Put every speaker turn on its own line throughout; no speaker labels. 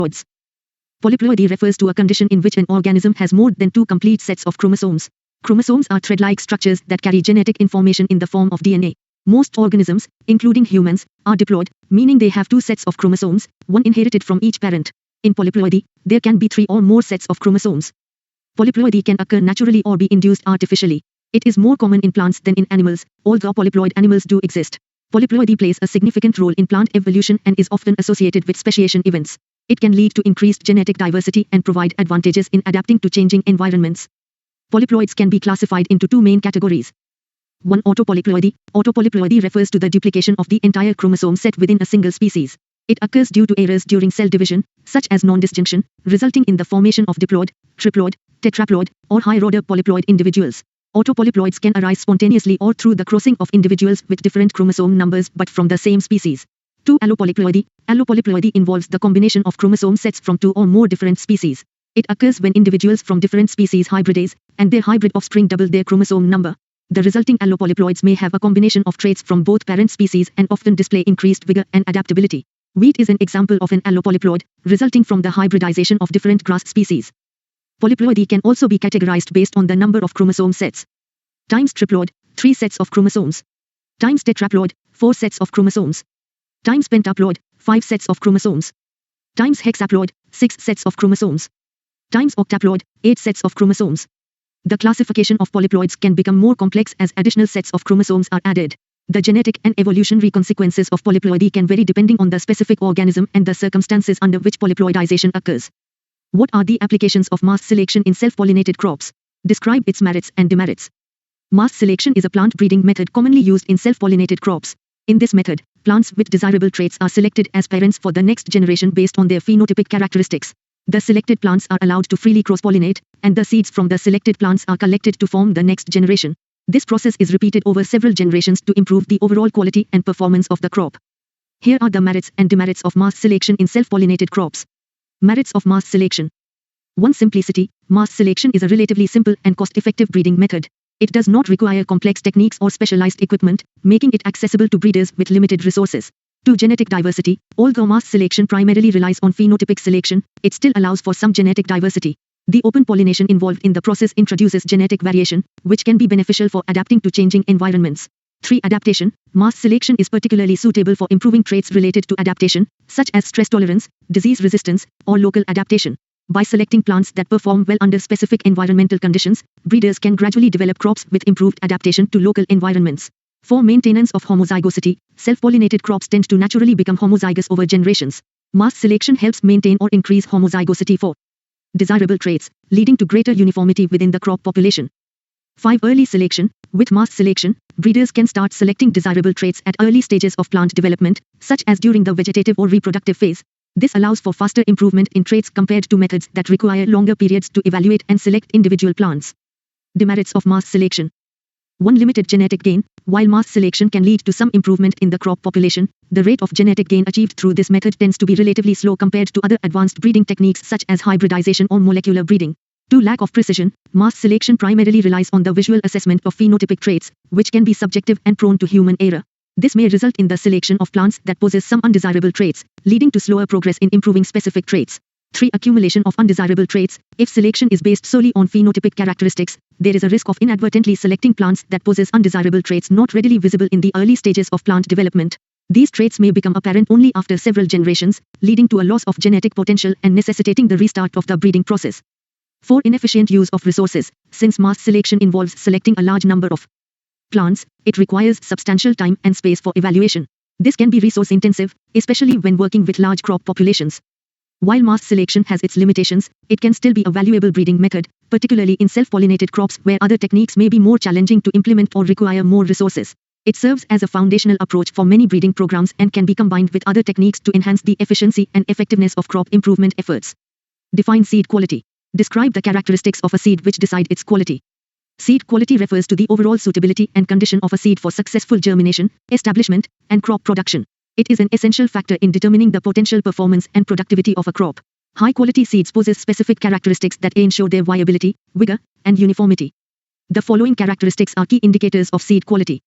polyploids. Polyploidy refers to a condition in which an organism has more than two complete sets of chromosomes. Chromosomes are thread-like structures that carry genetic information in the form of DNA. Most organisms, including humans, are diploid, meaning they have two sets of chromosomes, one inherited from each parent. In polyploidy, there can be three or more sets of chromosomes. Polyploidy can occur naturally or be induced artificially. It is more common in plants than in animals, although polyploid animals do exist. Polyploidy plays a significant role in plant evolution and is often associated with speciation events. It can lead to increased genetic diversity and provide advantages in adapting to changing environments. Polyploids can be classified into two main categories. 1. Autopolyploidy. Autopolyploidy refers to the duplication of the entire chromosome set within a single species. It occurs due to errors during cell division, such as non-disjunction, resulting in the formation of diploid, triploid, tetraploid, or higher-order polyploid individuals. Autopolyploids can arise spontaneously or through the crossing of individuals with different chromosome numbers but from the same species. 2. Allopolyploidy. Allopolyploidy involves the combination of chromosome sets from two or more different species. It occurs when individuals from different species hybridize, and their hybrid offspring double their chromosome number. The resulting allopolyploids may have a combination of traits from both parent species and often display increased vigor and adaptability. Wheat is an example of an allopolyploid, resulting from the hybridization of different grass species. Polyploidy can also be categorized based on the number of chromosome sets. Times triploid, 3 sets of chromosomes. Times tetraploid, 4 sets of chromosomes. Times pentaploid, 5 sets of chromosomes. Times hexaploid, 6 sets of chromosomes. Times octaploid, 8 sets of chromosomes. The classification of polyploids can become more complex as additional sets of chromosomes are added. The genetic and evolutionary consequences of polyploidy can vary depending on the specific organism and the circumstances under which polyploidization occurs. What are the applications of mass selection in self-pollinated crops? Describe its merits and demerits. Mass selection is a plant breeding method commonly used in self-pollinated crops. In this method, plants with desirable traits are selected as parents for the next generation based on their phenotypic characteristics. The selected plants are allowed to freely cross-pollinate, and the seeds from the selected plants are collected to form the next generation. This process is repeated over several generations to improve the overall quality and performance of the crop. Here are the merits and demerits of mass selection in self-pollinated crops. Merits of mass selection. 1. Simplicity. Mass selection is a relatively simple and cost-effective breeding method. It does not require complex techniques or specialized equipment, making it accessible to breeders with limited resources. 2. Genetic diversity. Although mass selection primarily relies on phenotypic selection, it still allows for some genetic diversity. The open pollination involved in the process introduces genetic variation, which can be beneficial for adapting to changing environments. 3. Adaptation. Mass selection is particularly suitable for improving traits related to adaptation, such as stress tolerance, disease resistance, or local adaptation. By selecting plants that perform well under specific environmental conditions, breeders can gradually develop crops with improved adaptation to local environments. 4. Maintenance of homozygosity. Self-pollinated crops tend to naturally become homozygous over generations. Mass selection helps maintain or increase homozygosity for desirable traits, leading to greater uniformity within the crop population. 5. Early selection. With mass selection, breeders can start selecting desirable traits at early stages of plant development, such as during the vegetative or reproductive phase. This allows for faster improvement in traits compared to methods that require longer periods to evaluate and select individual plants. Demerits of mass selection. 1. Limited genetic gain. While mass selection can lead to some improvement in the crop population, the rate of genetic gain achieved through this method tends to be relatively slow compared to other advanced breeding techniques such as hybridization or molecular breeding. 2. Lack of precision. Mass selection primarily relies on the visual assessment of phenotypic traits, which can be subjective and prone to human error. This may result in the selection of plants that possess some undesirable traits, leading to slower progress in improving specific traits. 3. Accumulation of undesirable traits. If selection is based solely on phenotypic characteristics, there is a risk of inadvertently selecting plants that possess undesirable traits not readily visible in the early stages of plant development. These traits may become apparent only after several generations, leading to a loss of genetic potential and necessitating the restart of the breeding process. 4. Inefficient use of resources. Since mass selection involves selecting a large number of plants, it requires substantial time and space for evaluation. This can be resource intensive, especially when working with large crop populations. While mass selection has its limitations, it can still be a valuable breeding method, particularly in self-pollinated crops where other techniques may be more challenging to implement or require more resources. It serves as a foundational approach for many breeding programs and can be combined with other techniques to enhance the efficiency and effectiveness of crop improvement efforts. Define seed quality. Describe the characteristics of a seed which decide its quality. Seed quality refers to the overall suitability and condition of a seed for successful germination, establishment, and crop production. It is an essential factor in determining the potential performance and productivity of a crop. High-quality seeds possess specific characteristics that ensure their viability, vigor, and uniformity. The following characteristics are key indicators of seed quality.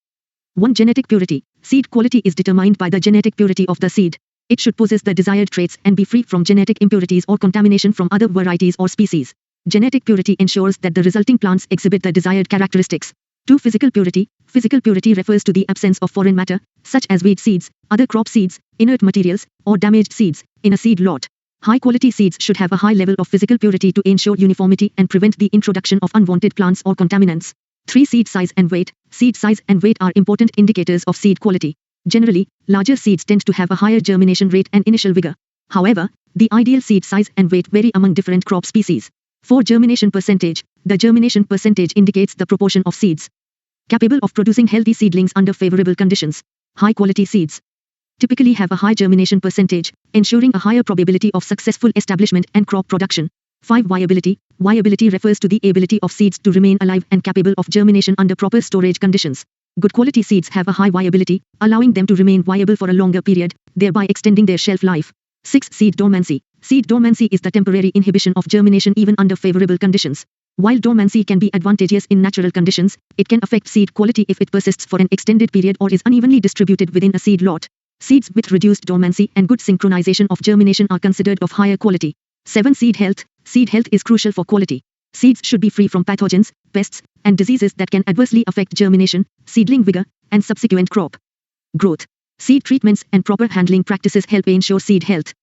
1. Genetic purity. Seed quality is determined by the genetic purity of the seed. It should possess the desired traits and be free from genetic impurities or contamination from other varieties or species. Genetic purity ensures that the resulting plants exhibit the desired characteristics. 2. Physical purity. Physical purity refers to the absence of foreign matter, such as weed seeds, other crop seeds, inert materials, or damaged seeds, in a seed lot. High-quality seeds should have a high level of physical purity to ensure uniformity and prevent the introduction of unwanted plants or contaminants. 3. Seed size and weight. Seed size and weight are important indicators of seed quality. Generally, larger seeds tend to have a higher germination rate and initial vigor. However, the ideal seed size and weight vary among different crop species. 4. Germination percentage. The germination percentage indicates the proportion of seeds capable of producing healthy seedlings under favorable conditions. High-quality seeds typically have a high germination percentage, ensuring a higher probability of successful establishment and crop production. 5. Viability. Viability refers to the ability of seeds to remain alive and capable of germination under proper storage conditions. Good quality seeds have a high viability, allowing them to remain viable for a longer period, thereby extending their shelf life. 6. Seed dormancy. Seed dormancy is the temporary inhibition of germination even under favorable conditions. While dormancy can be advantageous in natural conditions, it can affect seed quality if it persists for an extended period or is unevenly distributed within a seed lot. Seeds with reduced dormancy and good synchronization of germination are considered of higher quality. 7. Seed health. Seed health is crucial for quality. Seeds should be free from pathogens, pests, and diseases that can adversely affect germination, seedling vigor, and subsequent crop growth. Seed treatments and proper handling practices help ensure seed health.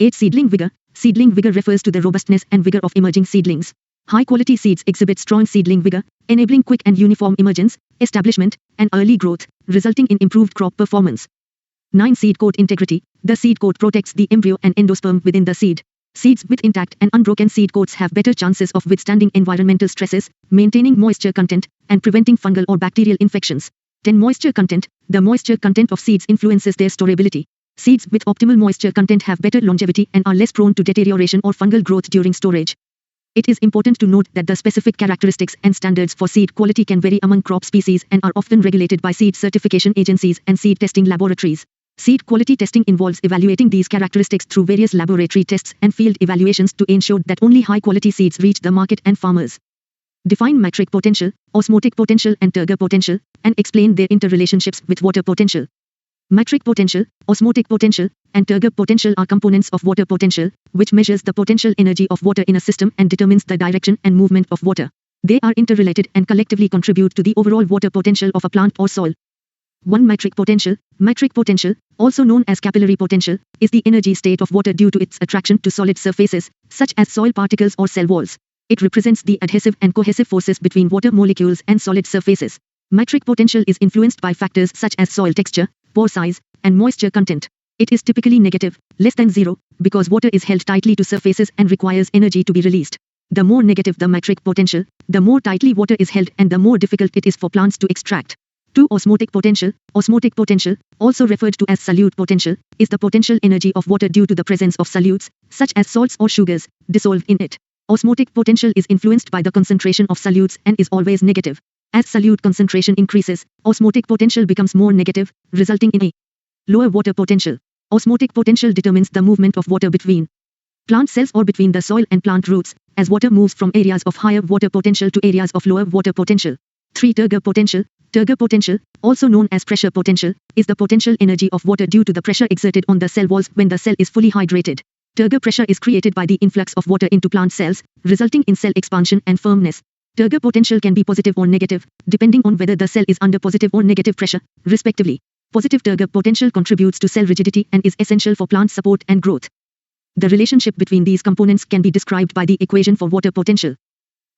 8. Seedling vigor. Seedling vigor refers to the robustness and vigor of emerging seedlings. High-quality seeds exhibit strong seedling vigor, enabling quick and uniform emergence, establishment, and early growth, resulting in improved crop performance. 9. Seed coat integrity. The seed coat protects the embryo and endosperm within the seed. Seeds with intact and unbroken seed coats have better chances of withstanding environmental stresses, maintaining moisture content, and preventing fungal or bacterial infections. 10. Moisture content. The moisture content of seeds influences their storability. Seeds with optimal moisture content have better longevity and are less prone to deterioration or fungal growth during storage. It is important to note that the specific characteristics and standards for seed quality can vary among crop species and are often regulated by seed certification agencies and seed testing laboratories. Seed quality testing involves evaluating these characteristics through various laboratory tests and field evaluations to ensure that only high-quality seeds reach the market and farmers. Define metric potential, osmotic potential and turgor potential, and explain their interrelationships with water potential. Metric potential, osmotic potential, and turgor potential are components of water potential, which measures the potential energy of water in a system and determines the direction and movement of water. They are interrelated and collectively contribute to the overall water potential of a plant or soil. 1. Metric potential. Metric potential, also known as capillary potential, is the energy state of water due to its attraction to solid surfaces, such as soil particles or cell walls. It represents the adhesive and cohesive forces between water molecules and solid surfaces. Metric potential is influenced by factors such as soil texture, pore size, and moisture content. It is typically negative, less than 0, because water is held tightly to surfaces and requires energy to be released. The more negative the metric potential, the more tightly water is held and the more difficult it is for plants to extract. 2. Osmotic potential. Osmotic potential, also referred to as solute potential, is the potential energy of water due to the presence of solutes, such as salts or sugars, dissolved in it. Osmotic potential is influenced by the concentration of solutes and is always negative. As solute concentration increases, osmotic potential becomes more negative, resulting in a lower water potential. Osmotic potential determines the movement of water between plant cells or between the soil and plant roots, as water moves from areas of higher water potential to areas of lower water potential. 3. Turgor potential. Turgor potential, also known as pressure potential, is the potential energy of water due to the pressure exerted on the cell walls when the cell is fully hydrated. Turgor pressure is created by the influx of water into plant cells, resulting in cell expansion and firmness. Turgor potential can be positive or negative, depending on whether the cell is under positive or negative pressure, respectively. Positive turgor potential contributes to cell rigidity and is essential for plant support and growth. The relationship between these components can be described by the equation for water potential.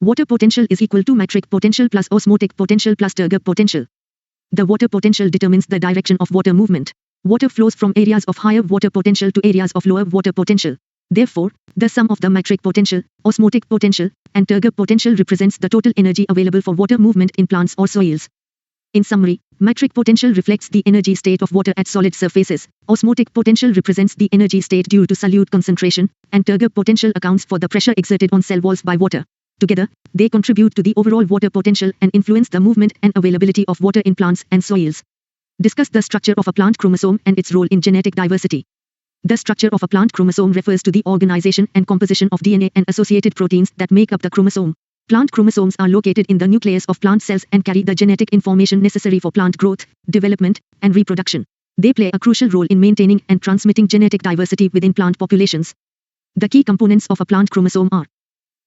Water potential is equal to metric potential plus osmotic potential plus turgor potential. The water potential determines the direction of water movement. Water flows from areas of higher water potential to areas of lower water potential. Therefore, the sum of the metric potential, osmotic potential, and turgor potential represents the total energy available for water movement in plants or soils. In summary, metric potential reflects the energy state of water at solid surfaces, osmotic potential represents the energy state due to solute concentration, and turgor potential accounts for the pressure exerted on cell walls by water. Together, they contribute to the overall water potential and influence the movement and availability of water in plants and soils. Discuss the structure of a plant chromosome and its role in genetic diversity. The structure of a plant chromosome refers to the organization and composition of DNA and associated proteins that make up the chromosome. Plant chromosomes are located in the nucleus of plant cells and carry the genetic information necessary for plant growth, development, and reproduction. They play a crucial role in maintaining and transmitting genetic diversity within plant populations. The key components of a plant chromosome are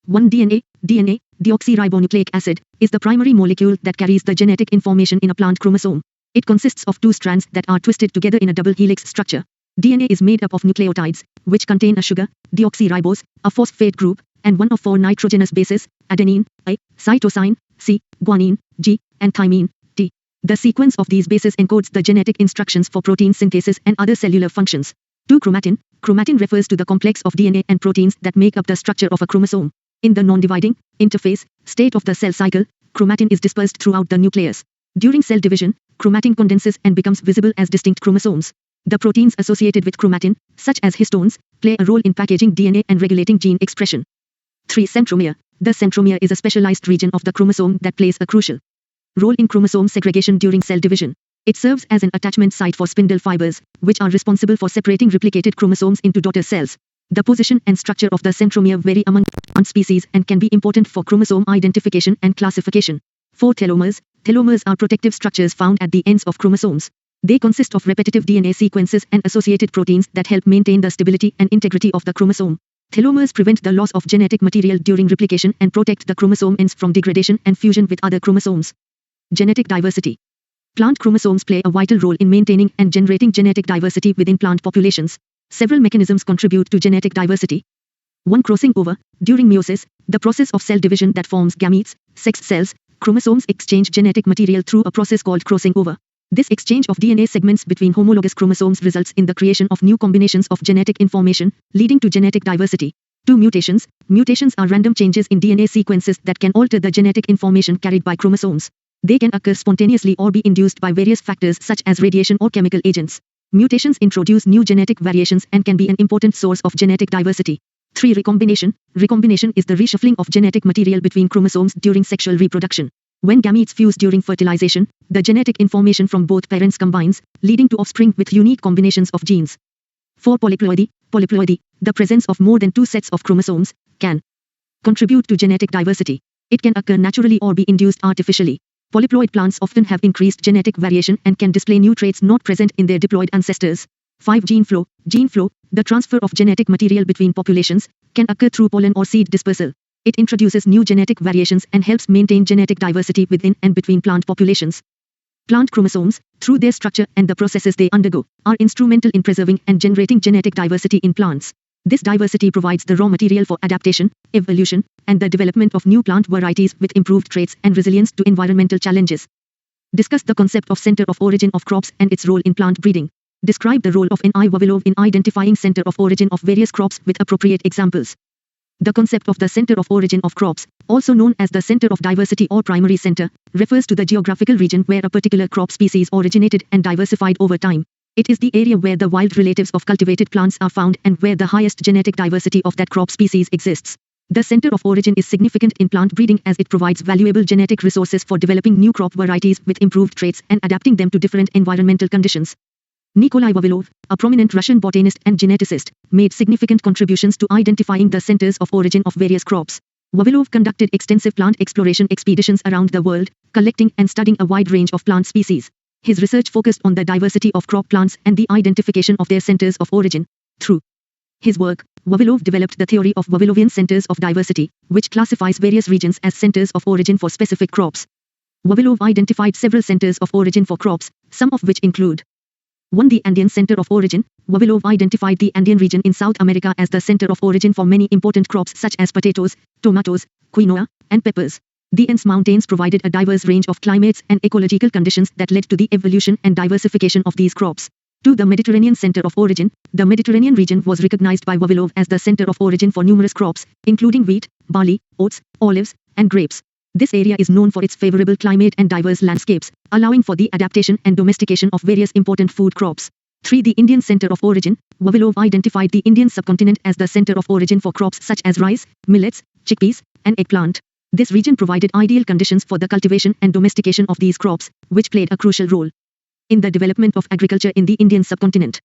1. DNA. DNA, deoxyribonucleic acid, is the primary molecule that carries the genetic information in a plant chromosome. It consists of two strands that are twisted together in a double helix structure. DNA is made up of nucleotides, which contain a sugar, deoxyribose, a phosphate group, and one of four nitrogenous bases, adenine, I, cytosine, C, guanine, G, and thymine, T. The sequence of these bases encodes the genetic instructions for protein synthesis and other cellular functions. 2. Chromatin. Chromatin refers to the complex of DNA and proteins that make up the structure of a chromosome. In the non-dividing, interphase, state of the cell cycle, chromatin is dispersed throughout the nucleus. During cell division, chromatin condenses and becomes visible as distinct chromosomes. The proteins associated with chromatin, such as histones, play a role in packaging DNA and regulating gene expression. 3. Centromere. The centromere is a specialized region of the chromosome that plays a crucial role in chromosome segregation during cell division. It serves as an attachment site for spindle fibers, which are responsible for separating replicated chromosomes into daughter cells. The position and structure of the centromere vary among plant species and can be important for chromosome identification and classification. 4. Telomeres. Telomeres are protective structures found at the ends of chromosomes. They consist of repetitive DNA sequences and associated proteins that help maintain the stability and integrity of the chromosome. Telomeres prevent the loss of genetic material during replication and protect the chromosome ends from degradation and fusion with other chromosomes. Genetic diversity. Plant chromosomes play a vital role in maintaining and generating genetic diversity within plant populations. Several mechanisms contribute to genetic diversity. 1. Crossing over. During meiosis, the process of cell division that forms gametes, sex cells, chromosomes exchange genetic material through a process called crossing over. This exchange of DNA segments between homologous chromosomes results in the creation of new combinations of genetic information, leading to genetic diversity. 2. Mutations. Mutations are random changes in DNA sequences that can alter the genetic information carried by chromosomes. They can occur spontaneously or be induced by various factors such as radiation or chemical agents. Mutations introduce new genetic variations and can be an important source of genetic diversity. 3. Recombination. Recombination is the reshuffling of genetic material between chromosomes during sexual reproduction. When gametes fuse during fertilization, the genetic information from both parents combines, leading to offspring with unique combinations of genes. 4. Polyploidy. Polyploidy, the presence of more than two sets of chromosomes, can contribute to genetic diversity. It can occur naturally or be induced artificially. Polyploid plants often have increased genetic variation and can display new traits not present in their diploid ancestors. 5. Gene flow. Gene flow, the transfer of genetic material between populations, can occur through pollen or seed dispersal. It introduces new genetic variations and helps maintain genetic diversity within and between plant populations. Plant chromosomes, through their structure and the processes they undergo, are instrumental in preserving and generating genetic diversity in plants. This diversity provides the raw material for adaptation, evolution, and the development of new plant varieties with improved traits and resilience to environmental challenges. Discuss the concept of center of origin of crops and its role in plant breeding. Describe the role of N.I. Vavilov in identifying center of origin of various crops with appropriate examples. The concept of the center of origin of crops, also known as the center of diversity or primary center, refers to the geographical region where a particular crop species originated and diversified over time. It is the area where the wild relatives of cultivated plants are found and where the highest genetic diversity of that crop species exists. The center of origin is significant in plant breeding as it provides valuable genetic resources for developing new crop varieties with improved traits and adapting them to different environmental conditions. Nikolai Vavilov, a prominent Russian botanist and geneticist, made significant contributions to identifying the centers of origin of various crops. Vavilov conducted extensive plant exploration expeditions around the world, collecting and studying a wide range of plant species. His research focused on the diversity of crop plants and the identification of their centers of origin. Through his work, Vavilov developed the theory of Vavilovian centers of diversity, which classifies various regions as centers of origin for specific crops. Vavilov identified several centers of origin for crops, some of which include 1. The Andean center of origin. Vavilov identified the Andean region in South America as the center of origin for many important crops such as potatoes, tomatoes, quinoa, and peppers. The Andes Mountains provided a diverse range of climates and ecological conditions that led to the evolution and diversification of these crops. 2. The Mediterranean center of origin. The Mediterranean region was recognized by Vavilov as the center of origin for numerous crops, including wheat, barley, oats, olives, and grapes. This area is known for its favorable climate and diverse landscapes, allowing for the adaptation and domestication of various important food crops. 3. The Indian center of origin. Vavilov identified the Indian subcontinent as the center of origin for crops such as rice, millets, chickpeas, and eggplant. This region provided ideal conditions for the cultivation and domestication of these crops, which played a crucial role in the development of agriculture in the Indian subcontinent.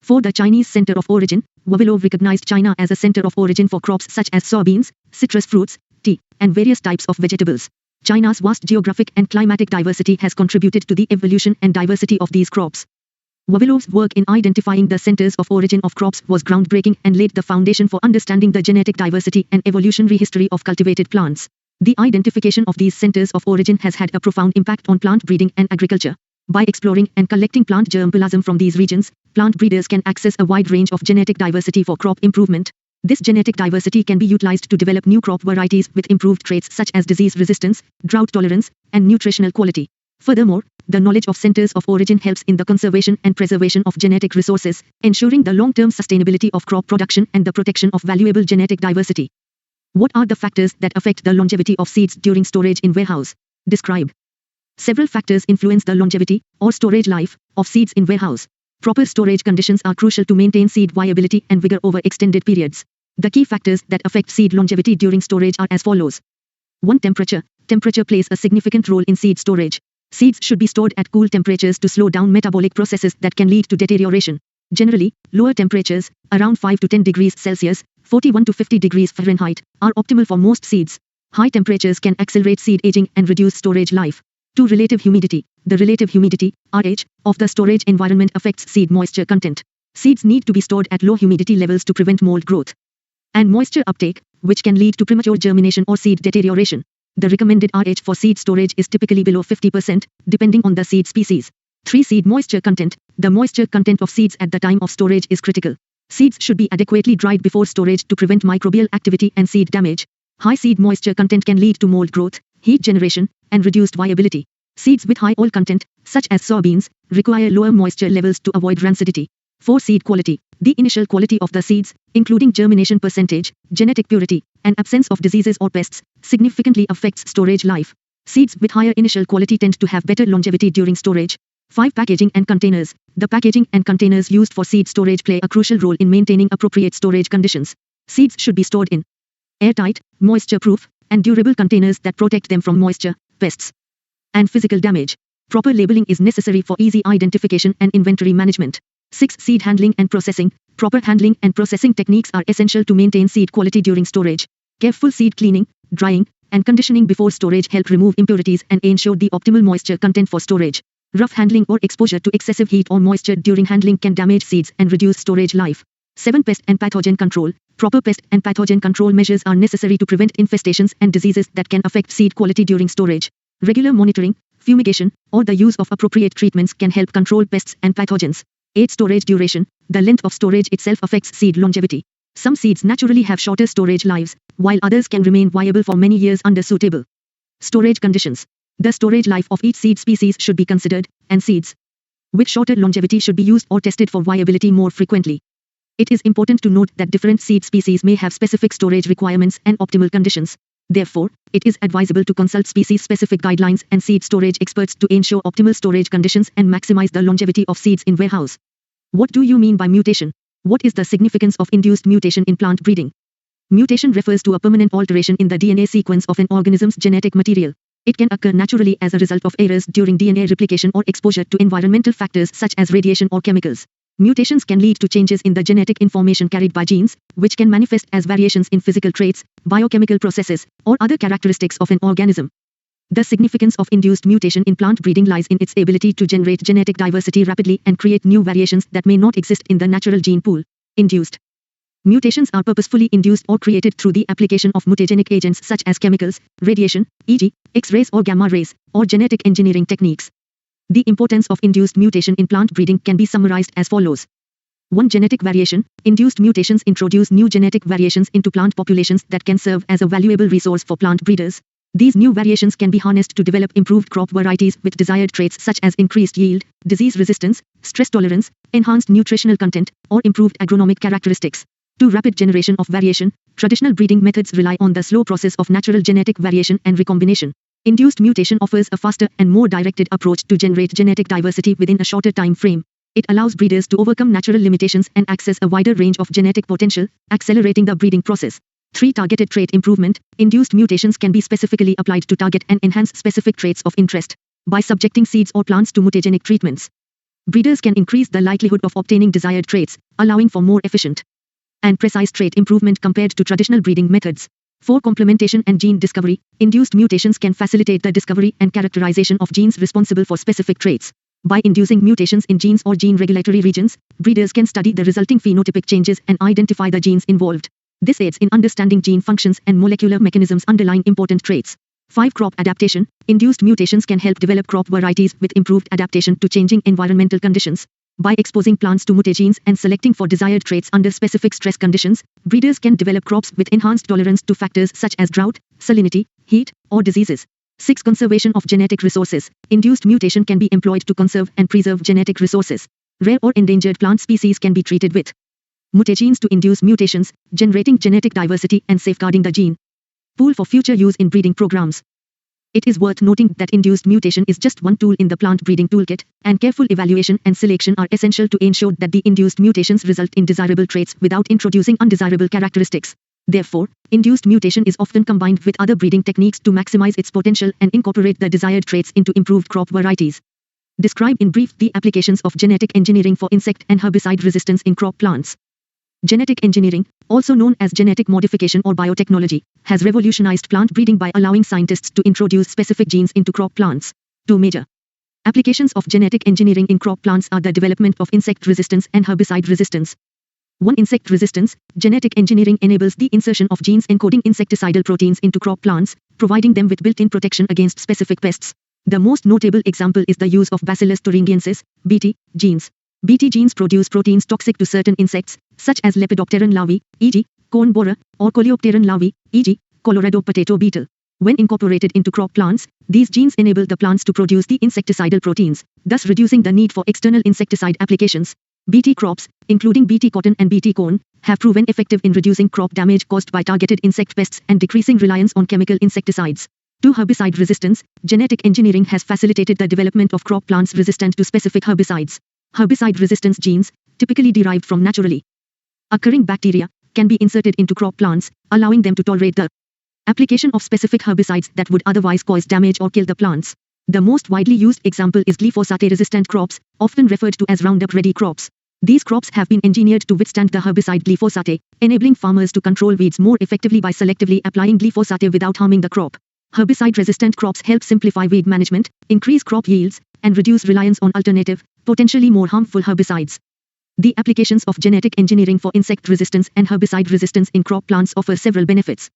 4. The Chinese center of origin. Vavilov recognized China as a center of origin for crops such as soybeans, citrus fruits, tea, and various types of vegetables. China's vast geographic and climatic diversity has contributed to the evolution and diversity of these crops. Vavilov's work in identifying the centers of origin of crops was groundbreaking and laid the foundation for understanding the genetic diversity and evolutionary history of cultivated plants. The identification of these centers of origin has had a profound impact on plant breeding and agriculture. By exploring and collecting plant germplasm from these regions, plant breeders can access a wide range of genetic diversity for crop improvement. This genetic diversity can be utilized to develop new crop varieties with improved traits such as disease resistance, drought tolerance, and nutritional quality. Furthermore, the knowledge of centers of origin helps in the conservation and preservation of genetic resources, ensuring the long-term sustainability of crop production and the protection of valuable genetic diversity. What are the factors that affect the longevity of seeds during storage in warehouse? Describe. Several factors influence the longevity, or storage life, of seeds in warehouse. Proper storage conditions are crucial to maintain seed viability and vigor over extended periods. The key factors that affect seed longevity during storage are as follows. 1. Temperature. Temperature plays a significant role in seed storage. Seeds should be stored at cool temperatures to slow down metabolic processes that can lead to deterioration. Generally, lower temperatures, around 5 to 10 degrees Celsius, 41 to 50 degrees Fahrenheit, are optimal for most seeds. High temperatures can accelerate seed aging and reduce storage life. 2. Relative humidity. The relative humidity, RH, of the storage environment affects seed moisture content. Seeds need to be stored at low humidity levels to prevent mold growth and moisture uptake, which can lead to premature germination or seed deterioration. The recommended RH for seed storage is typically below 50%, depending on the seed species. 3. Seed moisture content. The moisture content of seeds at the time of storage is critical. Seeds should be adequately dried before storage to prevent microbial activity and seed damage. High seed moisture content can lead to mold growth, heat generation, and reduced viability. Seeds with high oil content, such as soybeans, require lower moisture levels to avoid rancidity. 4. Seed quality. The initial quality of the seeds, including germination percentage, genetic purity, and absence of diseases or pests, significantly affects storage life. Seeds with higher initial quality tend to have better longevity during storage. 5. Packaging and containers. The packaging and containers used for seed storage play a crucial role in maintaining appropriate storage conditions. Seeds should be stored in airtight, moisture-proof, and durable containers that protect them from moisture, pests, and physical damage. Proper labeling is necessary for easy identification and inventory management. 6. Seed handling and processing. Proper handling and processing techniques are essential to maintain seed quality during storage. Careful seed cleaning, drying, and conditioning before storage help remove impurities and ensure the optimal moisture content for storage. Rough handling or exposure to excessive heat or moisture during handling can damage seeds and reduce storage life. 7. Pest and pathogen control. Proper pest and pathogen control measures are necessary to prevent infestations and diseases that can affect seed quality during storage. Regular monitoring, fumigation, or the use of appropriate treatments can help control pests and pathogens. 8. Storage duration. The length of storage itself affects seed longevity. Some seeds naturally have shorter storage lives, while others can remain viable for many years under suitable storage conditions. The storage life of each seed species should be considered, and seeds with shorter longevity should be used or tested for viability more frequently. It is important to note that different seed species may have specific storage requirements and optimal conditions. Therefore, it is advisable to consult species-specific guidelines and seed storage experts to ensure optimal storage conditions and maximize the longevity of seeds in warehouse. What do you mean by mutation? What is the significance of induced mutation in plant breeding? Mutation refers to a permanent alteration in the DNA sequence of an organism's genetic material. It can occur naturally as a result of errors during DNA replication or exposure to environmental factors such as radiation or chemicals. Mutations can lead to changes in the genetic information carried by genes, which can manifest as variations in physical traits, biochemical processes, or other characteristics of an organism. The significance of induced mutation in plant breeding lies in its ability to generate genetic diversity rapidly and create new variations that may not exist in the natural gene pool. Induced mutations are purposefully induced or created through the application of mutagenic agents such as chemicals, radiation, e.g., X-rays or gamma rays, or genetic engineering techniques. The importance of induced mutation in plant breeding can be summarized as follows. 1. Genetic variation. Induced mutations introduce new genetic variations into plant populations that can serve as a valuable resource for plant breeders. These new variations can be harnessed to develop improved crop varieties with desired traits such as increased yield, disease resistance, stress tolerance, enhanced nutritional content, or improved agronomic characteristics. 2. Rapid generation of variation. Traditional breeding methods rely on the slow process of natural genetic variation and recombination. Induced mutation offers a faster and more directed approach to generate genetic diversity within a shorter time frame. It allows breeders to overcome natural limitations and access a wider range of genetic potential, accelerating the breeding process. 3. Targeted trait improvement. Induced mutations can be specifically applied to target and enhance specific traits of interest. By subjecting seeds or plants to mutagenic treatments, breeders can increase the likelihood of obtaining desired traits, allowing for more efficient and precise trait improvement compared to traditional breeding methods. 4. Complementation and gene discovery. Induced mutations can facilitate the discovery and characterization of genes responsible for specific traits. By inducing mutations in genes or gene regulatory regions, breeders can study the resulting phenotypic changes and identify the genes involved. This aids in understanding gene functions and molecular mechanisms underlying important traits. 5. Crop adaptation. Induced mutations can help develop crop varieties with improved adaptation to changing environmental conditions. By exposing plants to mutagens and selecting for desired traits under specific stress conditions, breeders can develop crops with enhanced tolerance to factors such as drought, salinity, heat, or diseases. 6. Conservation of genetic resources. Induced mutation can be employed to conserve and preserve genetic resources. Rare or endangered plant species can be treated with mutagenes to induce mutations, generating genetic diversity and safeguarding the gene pool for future use in breeding programs. It is worth noting that induced mutation is just one tool in the plant breeding toolkit, and careful evaluation and selection are essential to ensure that the induced mutations result in desirable traits without introducing undesirable characteristics. Therefore, induced mutation is often combined with other breeding techniques to maximize its potential and incorporate the desired traits into improved crop varieties. Describe in brief the applications of genetic engineering for insect and herbicide resistance in crop plants. Genetic engineering, also known as genetic modification or biotechnology, has revolutionized plant breeding by allowing scientists to introduce specific genes into crop plants. 2 major applications of genetic engineering in crop plants are the development of insect resistance and herbicide resistance. 1. Insect resistance. Genetic engineering enables the insertion of genes encoding insecticidal proteins into crop plants, providing them with built-in protection against specific pests. The most notable example is the use of Bacillus thuringiensis, BT, genes. BT genes produce proteins toxic to certain insects, such as Lepidopteran larvae, e.g., corn borer, or Coleopteran larvae, e.g., Colorado potato beetle. When incorporated into crop plants, these genes enable the plants to produce the insecticidal proteins, thus reducing the need for external insecticide applications. BT crops, including BT cotton and BT corn, have proven effective in reducing crop damage caused by targeted insect pests and decreasing reliance on chemical insecticides. 2. Herbicide resistance. Genetic engineering has facilitated the development of crop plants resistant to specific herbicides. Herbicide resistance genes, typically derived from naturally occurring bacteria, can be inserted into crop plants, allowing them to tolerate the application of specific herbicides that would otherwise cause damage or kill the plants. The most widely used example is glyphosate-resistant crops, often referred to as Roundup-ready crops. These crops have been engineered to withstand the herbicide glyphosate, enabling farmers to control weeds more effectively by selectively applying glyphosate without harming the crop. Herbicide-resistant crops help simplify weed management, increase crop yields, and reduce reliance on alternative, potentially more harmful herbicides. The applications of genetic engineering for insect resistance and herbicide resistance in crop plants offer several benefits.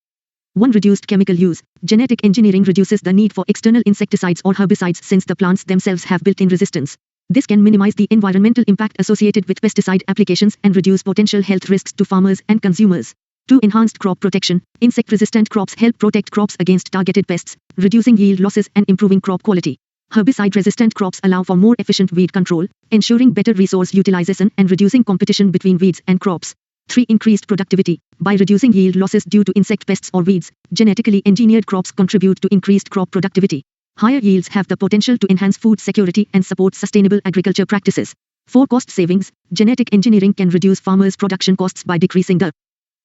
1. Reduced chemical use. Genetic engineering reduces the need for external insecticides or herbicides since the plants themselves have built-in resistance. This can minimize the environmental impact associated with pesticide applications and reduce potential health risks to farmers and consumers. 2. Enhanced crop protection. Insect-resistant crops help protect crops against targeted pests, reducing yield losses and improving crop quality. Herbicide-resistant crops allow for more efficient weed control, ensuring better resource utilization and reducing competition between weeds and crops. 3. Increased productivity. By reducing yield losses due to insect pests or weeds, genetically engineered crops contribute to increased crop productivity. Higher yields have the potential to enhance food security and support sustainable agriculture practices. 4. Cost savings. Genetic engineering can reduce farmers' production costs by decreasing the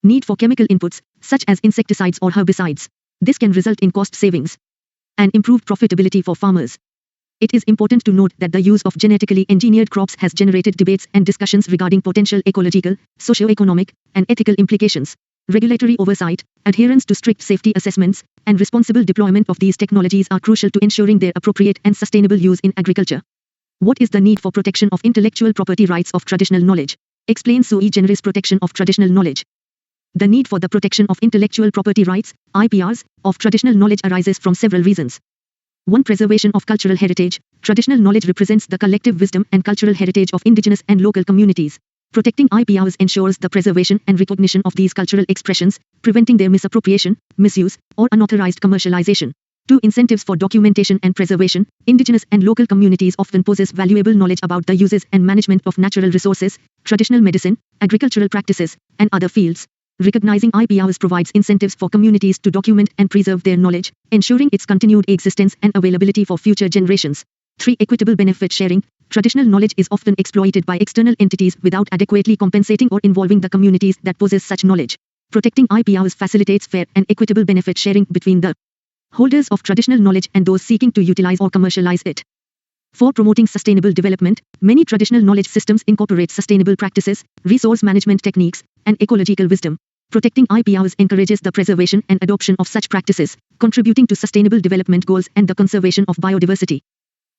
need for chemical inputs, such as insecticides or herbicides. This can result in cost savings and improved profitability for farmers. It is important to note that the use of genetically engineered crops has generated debates and discussions regarding potential ecological, socio-economic, and ethical implications. Regulatory oversight, adherence to strict safety assessments, and responsible deployment of these technologies are crucial to ensuring their appropriate and sustainable use in agriculture. What is the need for protection of intellectual property rights of traditional knowledge? Explain sui generis protection of traditional knowledge. The need for the protection of intellectual property rights, IPRs, of traditional knowledge arises from several reasons. 1. Preservation of cultural heritage. Traditional knowledge represents the collective wisdom and cultural heritage of indigenous and local communities. Protecting IPRs ensures the preservation and recognition of these cultural expressions, preventing their misappropriation, misuse, or unauthorized commercialization. 2. Incentives for documentation and preservation. Indigenous and local communities often possess valuable knowledge about the uses and management of natural resources, traditional medicine, agricultural practices, and other fields. Recognizing IPRs provides incentives for communities to document and preserve their knowledge, ensuring its continued existence and availability for future generations. 3. Equitable benefit sharing. Traditional knowledge is often exploited by external entities without adequately compensating or involving the communities that possess such knowledge. Protecting IPRs facilitates fair and equitable benefit sharing between the holders of traditional knowledge and those seeking to utilize or commercialize it. 4. Promoting sustainable development. Many traditional knowledge systems incorporate sustainable practices, resource management techniques, and ecological wisdom. Protecting IPRs encourages the preservation and adoption of such practices, contributing to sustainable development goals and the conservation of biodiversity.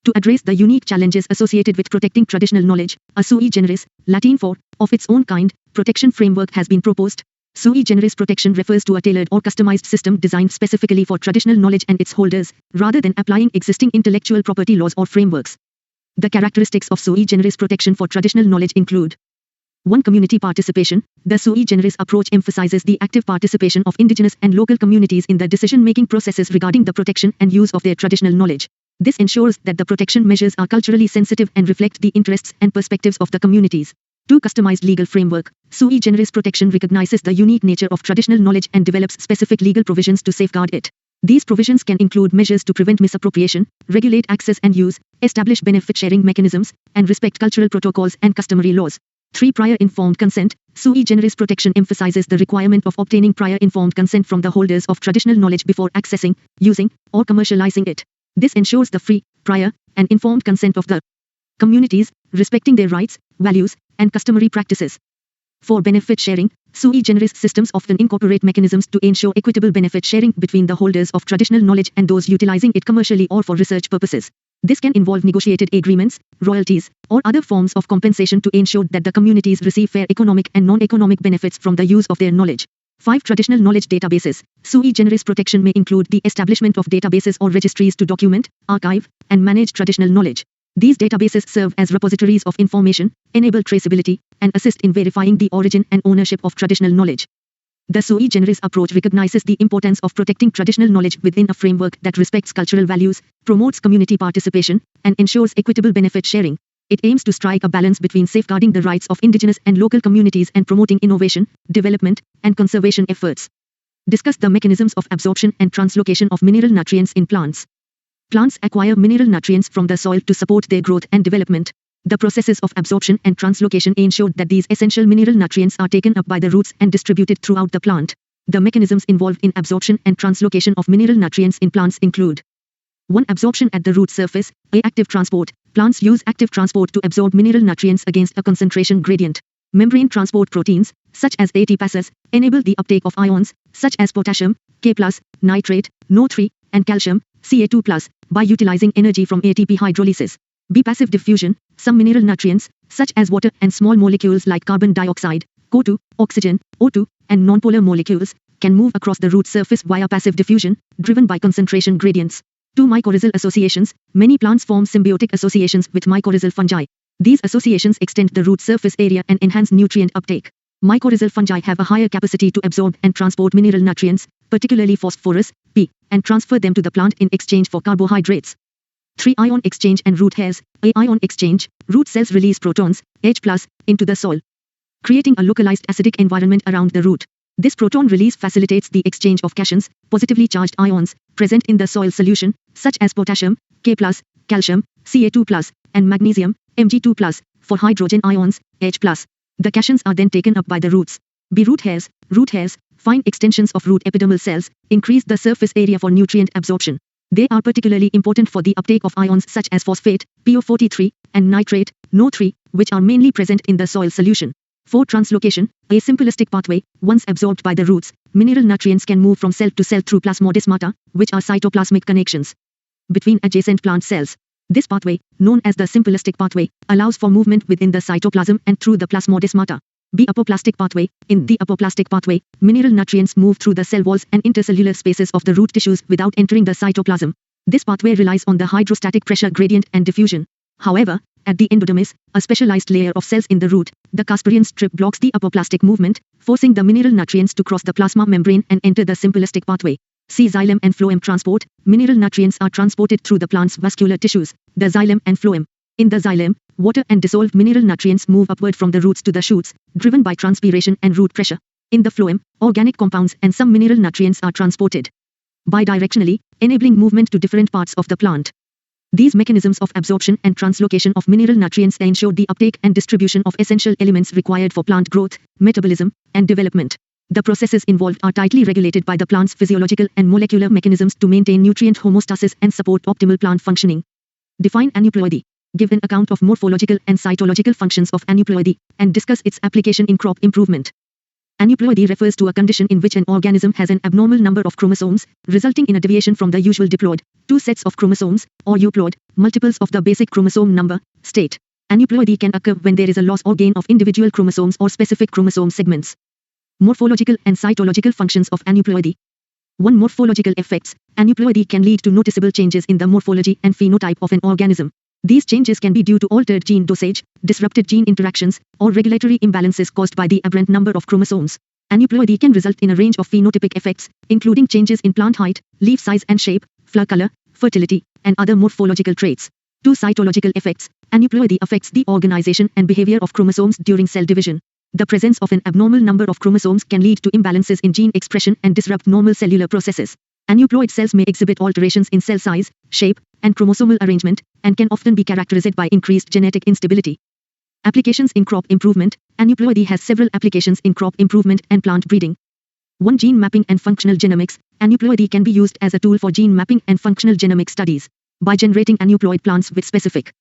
To address the unique challenges associated with protecting traditional knowledge, a sui generis, Latin for of its own kind, protection framework has been proposed. Sui generis protection refers to a tailored or customized system designed specifically for traditional knowledge and its holders, rather than applying existing intellectual property laws or frameworks. The characteristics of sui generis protection for traditional knowledge include 1. Community participation. The sui generis approach emphasizes the active participation of indigenous and local communities in the decision-making processes regarding the protection and use of their traditional knowledge. This ensures that the protection measures are culturally sensitive and reflect the interests and perspectives of the communities. 2. Customized legal framework. Sui generis protection recognizes the unique nature of traditional knowledge and develops specific legal provisions to safeguard it. These provisions can include measures to prevent misappropriation, regulate access and use, establish benefit-sharing mechanisms, and respect cultural protocols and customary laws. 3. Prior informed consent. Sui generis protection emphasizes the requirement of obtaining prior informed consent from the holders of traditional knowledge before accessing, using, or commercializing it. This ensures the free, prior, and informed consent of the communities, respecting their rights, values, and customary practices. 4. Benefit sharing. Sui generis systems often incorporate mechanisms to ensure equitable benefit sharing between the holders of traditional knowledge and those utilizing it commercially or for research purposes. This can involve negotiated agreements, royalties, or other forms of compensation to ensure that the communities receive fair economic and non-economic benefits from the use of their knowledge. 5. Traditional knowledge databases. Sui generis protection may include the establishment of databases or registries to document, archive, and manage traditional knowledge. These databases serve as repositories of information, enable traceability, and assist in verifying the origin and ownership of traditional knowledge. The sui generis approach recognizes the importance of protecting traditional knowledge within a framework that respects cultural values, promotes community participation, and ensures equitable benefit sharing. It aims to strike a balance between safeguarding the rights of indigenous and local communities and promoting innovation, development, and conservation efforts. Discuss the mechanisms of absorption and translocation of mineral nutrients in plants. Plants acquire mineral nutrients from the soil to support their growth and development. The processes of absorption and translocation ensure that these essential mineral nutrients are taken up by the roots and distributed throughout the plant. The mechanisms involved in absorption and translocation of mineral nutrients in plants include 1. Absorption at the root surface. Active transport. Plants use active transport to absorb mineral nutrients against a concentration gradient. Membrane transport proteins, such as ATPases, enable the uptake of ions, such as potassium, K+, nitrate, NO3, and calcium, Ca2+, by utilizing energy from ATP hydrolysis. B. Passive diffusion. Some mineral nutrients, such as water and small molecules like carbon dioxide, CO2, oxygen, O2, and nonpolar molecules, can move across the root surface via passive diffusion, driven by concentration gradients. 2. Mycorrhizal associations. Many plants form symbiotic associations with mycorrhizal fungi. These associations extend the root surface area and enhance nutrient uptake. Mycorrhizal fungi have a higher capacity to absorb and transport mineral nutrients, particularly phosphorus, P, and transfer them to the plant in exchange for carbohydrates. 3. Ion exchange and root hairs. Ion exchange. Root cells release protons, H+, into the soil, creating a localized acidic environment around the root. This proton release facilitates the exchange of cations, positively charged ions, present in the soil solution, such as potassium, K+, calcium, Ca2+, and magnesium, Mg2+, for hydrogen ions, H+. The cations are then taken up by the roots. B. Root hairs. Root hairs, fine extensions of root epidermal cells, increase the surface area for nutrient absorption. They are particularly important for the uptake of ions such as phosphate, PO43, and nitrate, NO3, which are mainly present in the soil solution. 4. Translocation. A simplistic pathway. Once absorbed by the roots, mineral nutrients can move from cell to cell through plasmodesmata, which are cytoplasmic connections between adjacent plant cells. This pathway, known as the simplistic pathway, allows for movement within the cytoplasm and through the plasmodesmata. B. Apoplastic pathway. In the apoplastic pathway, mineral nutrients move through the cell walls and intercellular spaces of the root tissues without entering the cytoplasm. This pathway relies on the hydrostatic pressure gradient and diffusion. However, at the endodermis, a specialized layer of cells in the root, the Casparian strip blocks the apoplastic movement, forcing the mineral nutrients to cross the plasma membrane and enter the simplistic pathway. C. Xylem and phloem transport. Mineral nutrients are transported through the plant's vascular tissues, the xylem and phloem. In the xylem, water and dissolved mineral nutrients move upward from the roots to the shoots, driven by transpiration and root pressure. In the phloem, organic compounds and some mineral nutrients are transported bidirectionally, enabling movement to different parts of the plant. These mechanisms of absorption and translocation of mineral nutrients ensure the uptake and distribution of essential elements required for plant growth, metabolism, and development. The processes involved are tightly regulated by the plant's physiological and molecular mechanisms to maintain nutrient homeostasis and support optimal plant functioning. Define aneuploidy. Give an account of morphological and cytological functions of aneuploidy, and discuss its application in crop improvement. Aneuploidy refers to a condition in which an organism has an abnormal number of chromosomes, resulting in a deviation from the usual diploid, two sets of chromosomes, or euploid, multiples of the basic chromosome number, state. Aneuploidy can occur when there is a loss or gain of individual chromosomes or specific chromosome segments. Morphological and cytological functions of aneuploidy. 1. Morphological effects. Aneuploidy can lead to noticeable changes in the morphology and phenotype of an organism. These changes can be due to altered gene dosage, disrupted gene interactions, or regulatory imbalances caused by the aberrant number of chromosomes. Aneuploidy can result in a range of phenotypic effects, including changes in plant height, leaf size and shape, flower color, fertility, and other morphological traits. 2. Cytological effects. Aneuploidy affects the organization and behavior of chromosomes during cell division. The presence of an abnormal number of chromosomes can lead to imbalances in gene expression and disrupt normal cellular processes. Aneuploid cells may exhibit alterations in cell size, shape, and chromosomal arrangement, and can often be characterized by increased genetic instability. Applications in crop improvement. Aneuploidy has several applications in crop improvement and plant breeding. 1. Gene mapping and functional genomics. Aneuploidy can be used as a tool for gene mapping and functional genomic studies. By generating aneuploid plants with specific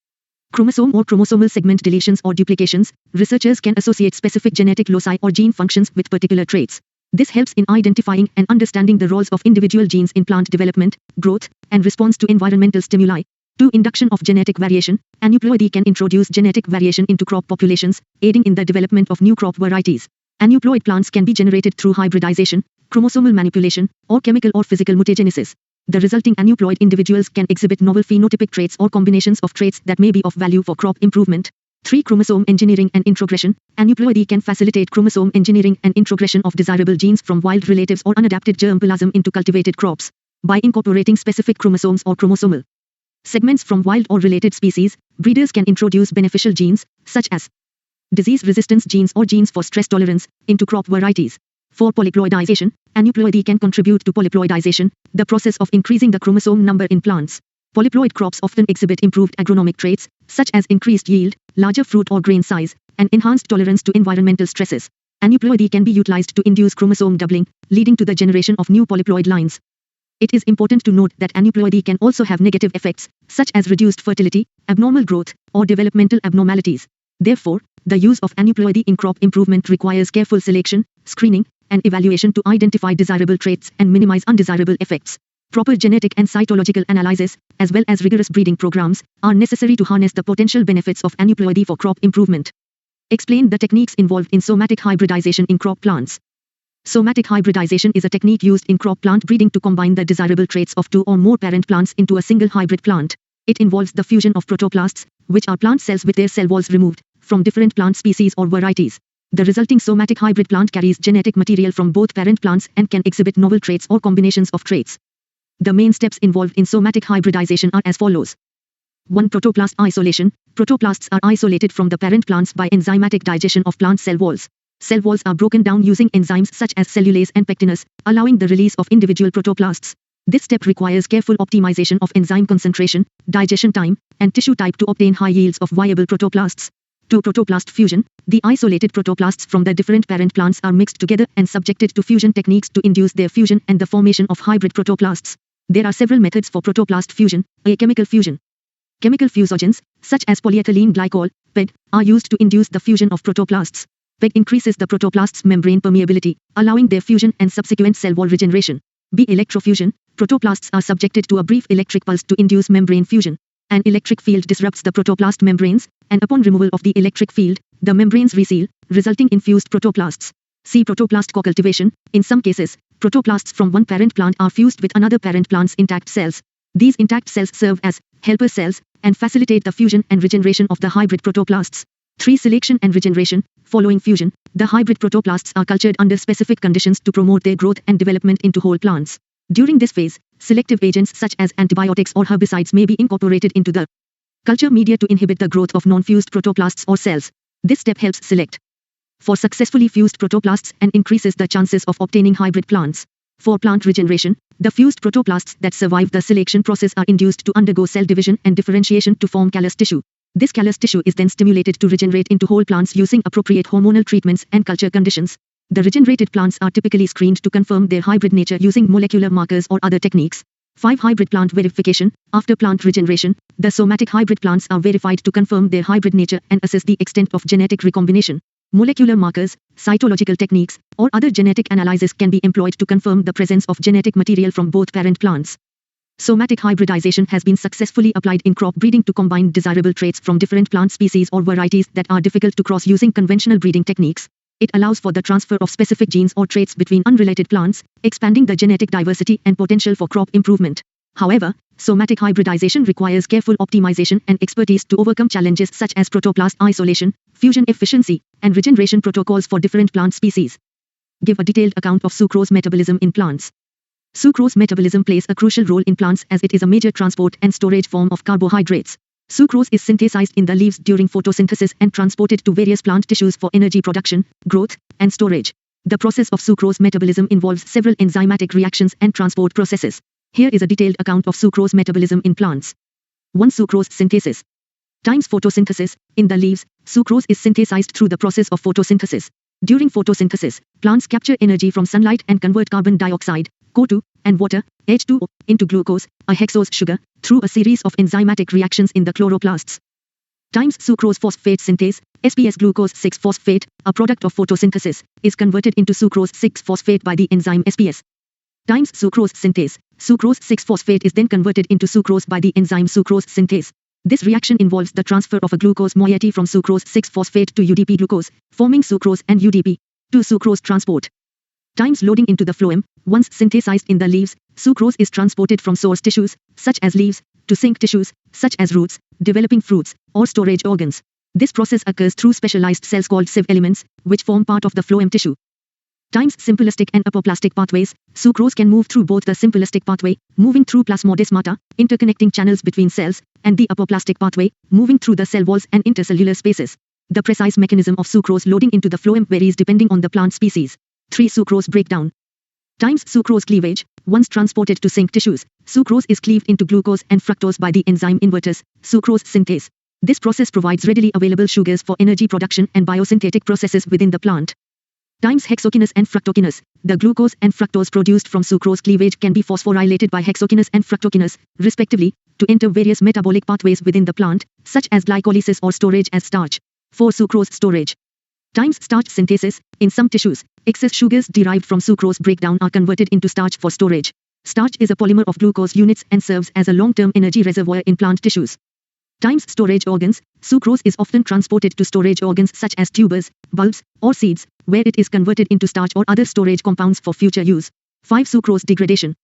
chromosome or chromosomal segment deletions or duplications, researchers can associate specific genetic loci or gene functions with particular traits. This helps in identifying and understanding the roles of individual genes in plant development, growth, and response to environmental stimuli. 2. Induction of genetic variation. Aneuploidy can introduce genetic variation into crop populations, aiding in the development of new crop varieties. Aneuploid plants can be generated through hybridization, chromosomal manipulation, or chemical or physical mutagenesis. The resulting aneuploid individuals can exhibit novel phenotypic traits or combinations of traits that may be of value for crop improvement. 3. Chromosome engineering and introgression. Aneuploidy can facilitate chromosome engineering and introgression of desirable genes from wild relatives or unadapted germplasm into cultivated crops. By incorporating specific chromosomes or chromosomal segments from wild or related species, breeders can introduce beneficial genes, such as disease resistance genes or genes for stress tolerance, into crop varieties. 4. Polyploidization. Aneuploidy can contribute to polyploidization, the process of increasing the chromosome number in plants. Polyploid crops often exhibit improved agronomic traits, such as increased yield, larger fruit or grain size, and enhanced tolerance to environmental stresses. Aneuploidy can be utilized to induce chromosome doubling, leading to the generation of new polyploid lines. It is important to note that aneuploidy can also have negative effects, such as reduced fertility, abnormal growth, or developmental abnormalities. Therefore, the use of aneuploidy in crop improvement requires careful selection, screening, and evaluation to identify desirable traits and minimize undesirable effects. Proper genetic and cytological analysis, as well as rigorous breeding programs, are necessary to harness the potential benefits of aneuploidy for crop improvement. Explain the techniques involved in somatic hybridization in crop plants. Somatic hybridization is a technique used in crop plant breeding to combine the desirable traits of two or more parent plants into a single hybrid plant. It involves the fusion of protoplasts, which are plant cells with their cell walls removed, from different plant species or varieties. The resulting somatic hybrid plant carries genetic material from both parent plants and can exhibit novel traits or combinations of traits. The main steps involved in somatic hybridization are as follows. 1. Protoplast isolation. Protoplasts are isolated from the parent plants by enzymatic digestion of plant cell walls. Cell walls are broken down using enzymes such as cellulase and pectinase, allowing the release of individual protoplasts. This step requires careful optimization of enzyme concentration, digestion time, and tissue type to obtain high yields of viable protoplasts. 2. Protoplast fusion. The isolated protoplasts from the different parent plants are mixed together and subjected to fusion techniques to induce their fusion and the formation of hybrid protoplasts. There are several methods for protoplast fusion. A. Chemical fusion. Chemical fusogens, such as polyethylene glycol, PEG, are used to induce the fusion of protoplasts. PEG increases the protoplast's membrane permeability, allowing their fusion and subsequent cell wall regeneration. B. Electrofusion. Protoplasts are subjected to a brief electric pulse to induce membrane fusion. An electric field disrupts the protoplast membranes, and upon removal of the electric field, the membranes reseal, resulting in fused protoplasts. C. Protoplast co-cultivation. In some cases, protoplasts from one parent plant are fused with another parent plant's intact cells. These intact cells serve as helper cells and facilitate the fusion and regeneration of the hybrid protoplasts. 3. Selection and regeneration. Following fusion, the hybrid protoplasts are cultured under specific conditions to promote their growth and development into whole plants. During this phase, selective agents such as antibiotics or herbicides may be incorporated into the culture media to inhibit the growth of non-fused protoplasts or cells. This step helps select for successfully fused protoplasts and increases the chances of obtaining hybrid plants. For plant regeneration, the fused protoplasts that survive the selection process are induced to undergo cell division and differentiation to form callus tissue. This callus tissue is then stimulated to regenerate into whole plants using appropriate hormonal treatments and culture conditions. The regenerated plants are typically screened to confirm their hybrid nature using molecular markers or other techniques. 5. Hybrid plant verification. After plant regeneration, the somatic hybrid plants are verified to confirm their hybrid nature and assess the extent of genetic recombination. Molecular markers, cytological techniques, or other genetic analysis can be employed to confirm the presence of genetic material from both parent plants. Somatic hybridization has been successfully applied in crop breeding to combine desirable traits from different plant species or varieties that are difficult to cross using conventional breeding techniques. It allows for the transfer of specific genes or traits between unrelated plants, expanding the genetic diversity and potential for crop improvement. However, somatic hybridization requires careful optimization and expertise to overcome challenges such as protoplast isolation, fusion efficiency, and regeneration protocols for different plant species. Give a detailed account of sucrose metabolism in plants. Sucrose metabolism plays a crucial role in plants as it is a major transport and storage form of carbohydrates. Sucrose is synthesized in the leaves during photosynthesis and transported to various plant tissues for energy production, growth, and storage. The process of sucrose metabolism involves several enzymatic reactions and transport processes. Here is a detailed account of sucrose metabolism in plants. 1. Sucrose synthesis. Times photosynthesis. In the leaves, sucrose is synthesized through the process of photosynthesis. During photosynthesis, plants capture energy from sunlight and convert carbon dioxide, CO2, and water, H2O, into glucose, a hexose sugar, through a series of enzymatic reactions in the chloroplasts. Times sucrose phosphate synthase, SPS glucose 6-phosphate, a product of photosynthesis, is converted into sucrose 6-phosphate by the enzyme SPS. Times sucrose synthase, sucrose 6-phosphate is then converted into sucrose by the enzyme sucrose synthase. This reaction involves the transfer of a glucose moiety from sucrose 6-phosphate to UDP glucose, forming sucrose and UDP. 2. Sucrose transport. Times loading into the phloem. Once synthesized in the leaves, sucrose is transported from source tissues, such as leaves, to sink tissues, such as roots, developing fruits, or storage organs. This process occurs through specialized cells called sieve elements, which form part of the phloem tissue. Times symplastic and apoplastic pathways. Sucrose can move through both the symplastic pathway, moving through plasmodesmata, interconnecting channels between cells, and the apoplastic pathway, moving through the cell walls and intercellular spaces. The precise mechanism of sucrose loading into the phloem varies depending on the plant species. 3. Sucrose breakdown. Times sucrose cleavage. Once transported to sink tissues, sucrose is cleaved into glucose and fructose by the enzyme invertase, sucrose synthase. This process provides readily available sugars for energy production and biosynthetic processes within the plant. Times hexokinase and fructokinase. The glucose and fructose produced from sucrose cleavage can be phosphorylated by hexokinase and fructokinase, respectively, to enter various metabolic pathways within the plant, such as glycolysis or storage as starch. 4. Sucrose storage. Times starch synthesis. In some tissues, excess sugars derived from sucrose breakdown are converted into starch for storage. Starch is a polymer of glucose units and serves as a long-term energy reservoir in plant tissues. Times storage organs. Sucrose is often transported to storage organs such as tubers, bulbs, or seeds, where it is converted into starch or other storage compounds for future use. 5. Sucrose degradation.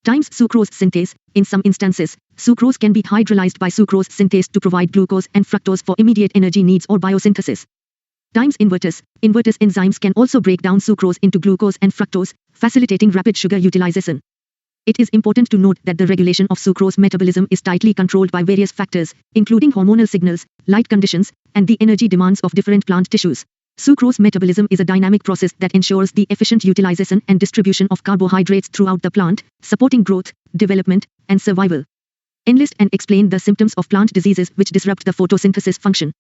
Times sucrose synthase. In some instances, sucrose can be hydrolyzed by sucrose synthase to provide glucose and fructose for immediate energy needs or biosynthesis. Times invertase. Invertase enzymes can also break down sucrose into glucose and fructose, facilitating rapid sugar utilization. It is important to note that the regulation of sucrose metabolism is tightly controlled by various factors, including hormonal signals, light conditions, and the energy demands of different plant tissues. Sucrose metabolism is a dynamic process that ensures the efficient utilization and distribution of carbohydrates throughout the plant, supporting growth, development, and survival. Enlist and explain the symptoms of plant diseases which disrupt the photosynthesis function.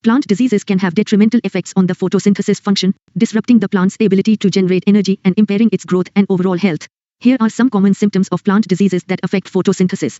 Plant diseases can have detrimental effects on the photosynthesis function, disrupting the plant's ability to generate energy and impairing its growth and overall health. Here are some common symptoms of plant diseases that affect photosynthesis.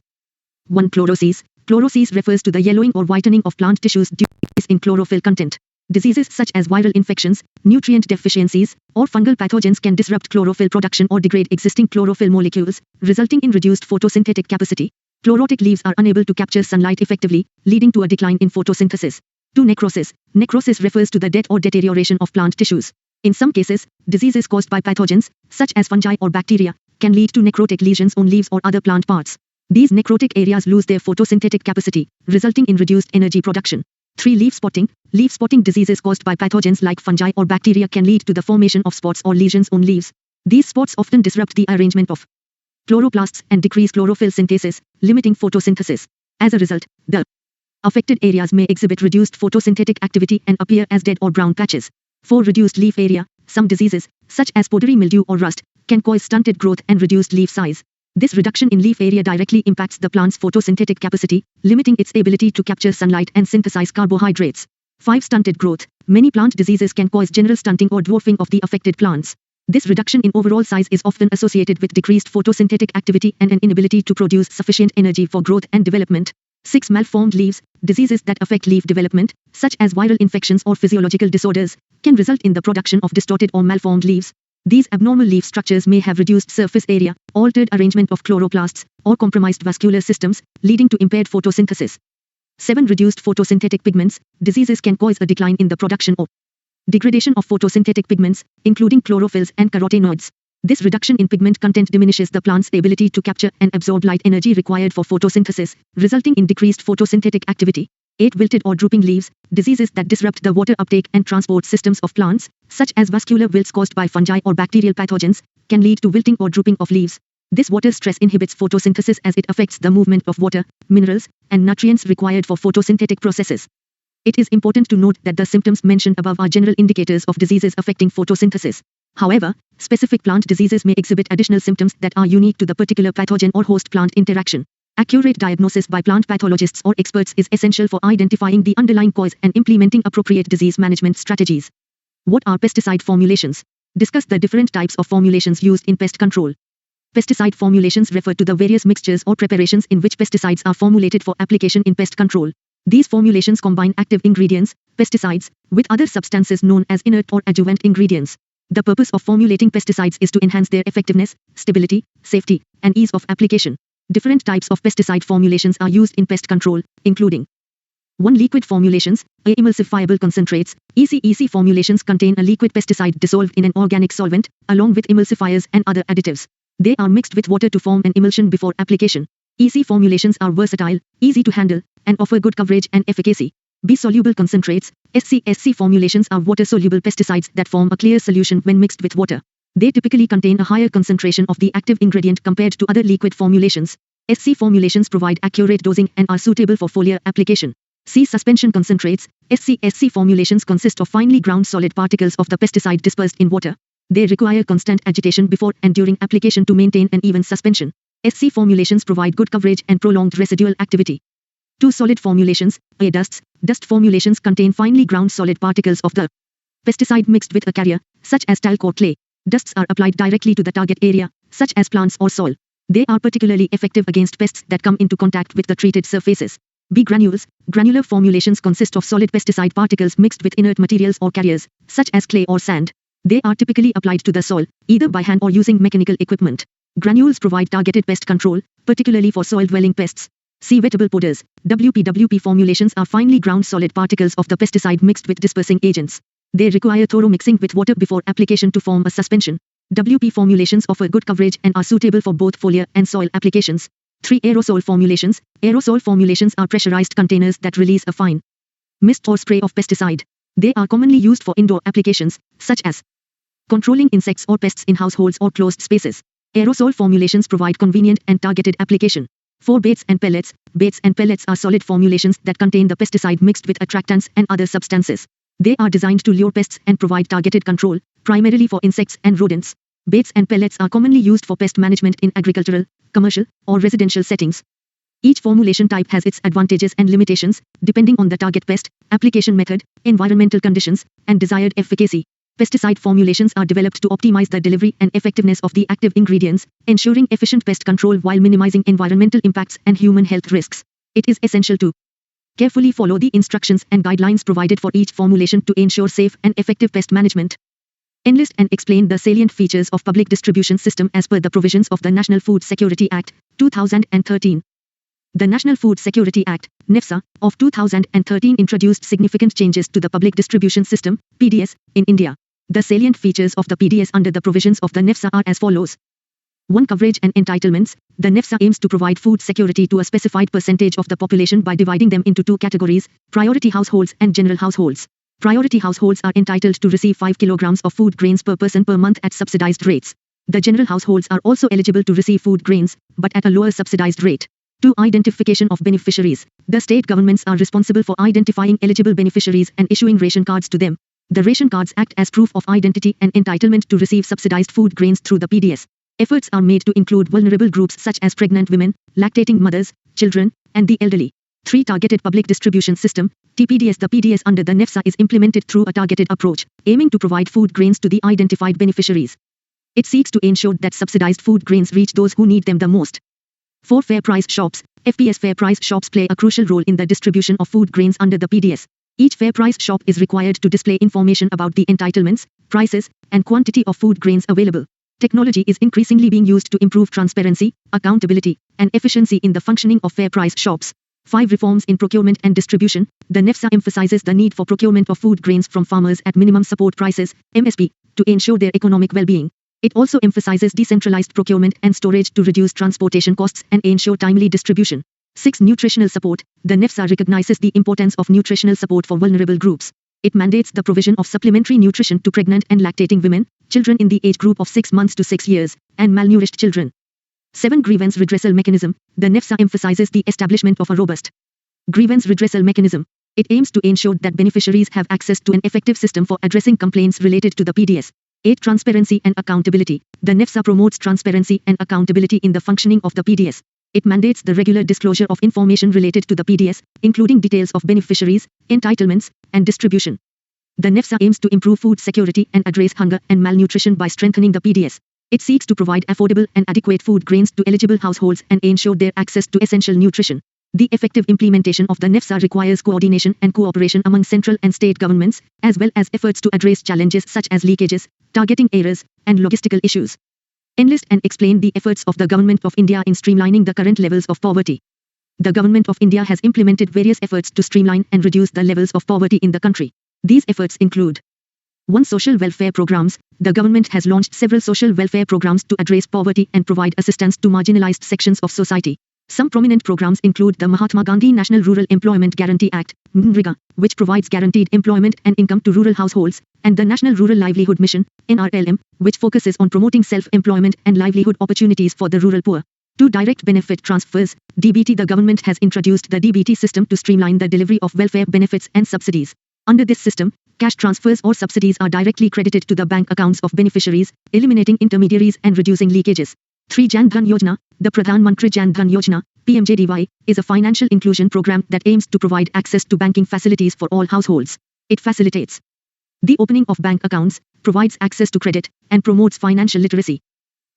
1. Chlorosis. Chlorosis refers to the yellowing or whitening of plant tissues due to decrease in chlorophyll content. Diseases such as viral infections, nutrient deficiencies, or fungal pathogens can disrupt chlorophyll production or degrade existing chlorophyll molecules, resulting in reduced photosynthetic capacity. Chlorotic leaves are unable to capture sunlight effectively, leading to a decline in photosynthesis. 2. Necrosis. Necrosis refers to the death or deterioration of plant tissues. In some cases, diseases caused by pathogens, such as fungi or bacteria, can lead to necrotic lesions on leaves or other plant parts. These necrotic areas lose their photosynthetic capacity, resulting in reduced energy production. 3. Leaf spotting. Leaf spotting diseases caused by pathogens like fungi or bacteria can lead to the formation of spots or lesions on leaves. These spots often disrupt the arrangement of chloroplasts and decrease chlorophyll synthesis, limiting photosynthesis. As a result, the affected areas may exhibit reduced photosynthetic activity and appear as dead or brown patches. 4. Reduced leaf area. Some diseases, such as powdery mildew or rust, can cause stunted growth and reduced leaf size. This reduction in leaf area directly impacts the plant's photosynthetic capacity, limiting its ability to capture sunlight and synthesize carbohydrates. 5. Stunted growth. Many plant diseases can cause general stunting or dwarfing of the affected plants. This reduction in overall size is often associated with decreased photosynthetic activity and an inability to produce sufficient energy for growth and development. 6. Malformed leaves. Diseases that affect leaf development, such as viral infections or physiological disorders, can result in the production of distorted or malformed leaves. These abnormal leaf structures may have reduced surface area, altered arrangement of chloroplasts, or compromised vascular systems, leading to impaired photosynthesis. 7. Reduced photosynthetic pigments. Diseases can cause a decline in the production or degradation of photosynthetic pigments, including chlorophylls and carotenoids. This reduction in pigment content diminishes the plant's ability to capture and absorb light energy required for photosynthesis, resulting in decreased photosynthetic activity. 8. Wilted or drooping leaves. Diseases that disrupt the water uptake and transport systems of plants, such as vascular wilts caused by fungi or bacterial pathogens, can lead to wilting or drooping of leaves. This water stress inhibits photosynthesis as it affects the movement of water, minerals, and nutrients required for photosynthetic processes. It is important to note that the symptoms mentioned above are general indicators of diseases affecting photosynthesis. However, specific plant diseases may exhibit additional symptoms that are unique to the particular pathogen or host-plant interaction. Accurate diagnosis by plant pathologists or experts is essential for identifying the underlying cause and implementing appropriate disease management strategies. What are pesticide formulations? Discuss the different types of formulations used in pest control. Pesticide formulations refer to the various mixtures or preparations in which pesticides are formulated for application in pest control. These formulations combine active ingredients, pesticides, with other substances known as inert or adjuvant ingredients. The purpose of formulating pesticides is to enhance their effectiveness, stability, safety, and ease of application. Different types of pesticide formulations are used in pest control, including 1. Liquid formulations, emulsifiable concentrates. EC formulations contain a liquid pesticide dissolved in an organic solvent, along with emulsifiers and other additives. They are mixed with water to form an emulsion before application. EC formulations are versatile, easy to handle, and offer good coverage and efficacy. B-soluble concentrates. SC formulations are water-soluble pesticides that form a clear solution when mixed with water. They typically contain a higher concentration of the active ingredient compared to other liquid formulations. SC formulations provide accurate dosing and are suitable for foliar application. C. Suspension concentrates. SC formulations consist of finely ground solid particles of the pesticide dispersed in water. They require constant agitation before and during application to maintain an even suspension. SC formulations provide good coverage and prolonged residual activity. 2. Solid formulations. Dusts. Dust formulations contain finely ground solid particles of the pesticide mixed with a carrier, such as talc or clay. Dusts are applied directly to the target area, such as plants or soil. They are particularly effective against pests that come into contact with the treated surfaces. B. Granules. Granular formulations consist of solid pesticide particles mixed with inert materials or carriers, such as clay or sand. They are typically applied to the soil, either by hand or using mechanical equipment. Granules provide targeted pest control, particularly for soil-dwelling pests. C. Wettable powders. WP formulations are finely ground solid particles of the pesticide mixed with dispersing agents. They require thorough mixing with water before application to form a suspension. WP formulations offer good coverage and are suitable for both foliar and soil applications. 3. Aerosol formulations. Aerosol formulations are pressurized containers that release a fine mist or spray of pesticide. They are commonly used for indoor applications, such as controlling insects or pests in households or closed spaces. Aerosol formulations provide convenient and targeted application. 4. Baits and pellets. Baits and pellets are solid formulations that contain the pesticide mixed with attractants and other substances. They are designed to lure pests and provide targeted control, primarily for insects and rodents. Baits and pellets are commonly used for pest management in agricultural, commercial, or residential settings. Each formulation type has its advantages and limitations, depending on the target pest, application method, environmental conditions, and desired efficacy. Pesticide formulations are developed to optimize the delivery and effectiveness of the active ingredients, ensuring efficient pest control while minimizing environmental impacts and human health risks. It is essential to carefully follow the instructions and guidelines provided for each formulation to ensure safe and effective pest management. Enlist and explain the salient features of public distribution system as per the provisions of the National Food Security Act, 2013. The National Food Security Act, NEFSA, of 2013 introduced significant changes to the public distribution system, PDS, in India. The salient features of the PDS under the provisions of the NEFSA are as follows. 1. Coverage and entitlements. The NEFSA aims to provide food security to a specified percentage of the population by dividing them into two categories, priority households and general households. Priority households are entitled to receive 5 kilograms of food grains per person per month at subsidized rates. The general households are also eligible to receive food grains, but at a lower subsidized rate. 2. Identification of beneficiaries. The state governments are responsible for identifying eligible beneficiaries and issuing ration cards to them. The ration cards act as proof of identity and entitlement to receive subsidized food grains through the PDS. Efforts are made to include vulnerable groups such as pregnant women, lactating mothers, children, and the elderly. 3. Targeted Public Distribution System, TPDS. The PDS under the NEFSA is implemented through a targeted approach, aiming to provide food grains to the identified beneficiaries. It seeks to ensure that subsidized food grains reach those who need them the most. 4. Fair price shops. FPS. Fair price shops play a crucial role in the distribution of food grains under the PDS. Each fair price shop is required to display information about the entitlements, prices, and quantity of food grains available. Technology is increasingly being used to improve transparency, accountability, and efficiency in the functioning of fair price shops. 5 Reforms in procurement and distribution. The NEFSA emphasizes the need for procurement of food grains from farmers at minimum support prices, MSP, to ensure their economic well-being. It also emphasizes decentralized procurement and storage to reduce transportation costs and ensure timely distribution. 6 Nutritional support. The NEFSA recognizes the importance of nutritional support for vulnerable groups. It mandates the provision of supplementary nutrition to pregnant and lactating women, children in the age group of 6 months to 6 years, and malnourished children. 7 Grievance redressal mechanism. The NEFSA emphasizes the establishment of a robust grievance redressal mechanism. It aims to ensure that beneficiaries have access to an effective system for addressing complaints related to the PDS. 8 Transparency and accountability. The NEFSA promotes transparency and accountability in the functioning of the PDS. It mandates the regular disclosure of information related to the PDS, including details of beneficiaries, entitlements, and distribution. The NEFSA aims to improve food security and address hunger and malnutrition by strengthening the PDS. It seeks to provide affordable and adequate food grains to eligible households and ensure their access to essential nutrition. The effective implementation of the NEFSA requires coordination and cooperation among central and state governments, as well as efforts to address challenges such as leakages, targeting errors, and logistical issues. Enlist and explain the efforts of the Government of India in streamlining the current levels of poverty. The Government of India has implemented various efforts to streamline and reduce the levels of poverty in the country. These efforts include 1. Social welfare programs. The government has launched several social welfare programs to address poverty and provide assistance to marginalized sections of society. Some prominent programs include the Mahatma Gandhi National Rural Employment Guarantee Act, MNREGA, which provides guaranteed employment and income to rural households, and the National Rural Livelihood Mission, NRLM, which focuses on promoting self-employment and livelihood opportunities for the rural poor. 2. Direct benefit transfers. DBT. The government has introduced the DBT system to streamline the delivery of welfare benefits and subsidies. Under this system, cash transfers or subsidies are directly credited to the bank accounts of beneficiaries, eliminating intermediaries and reducing leakages. 3. Jan Dhan Yojana. The Pradhan Mantri Jan Dhan Yojana, PMJDY, is a financial inclusion program that aims to provide access to banking facilities for all households. It facilitates the opening of bank accounts, provides access to credit, and promotes financial literacy,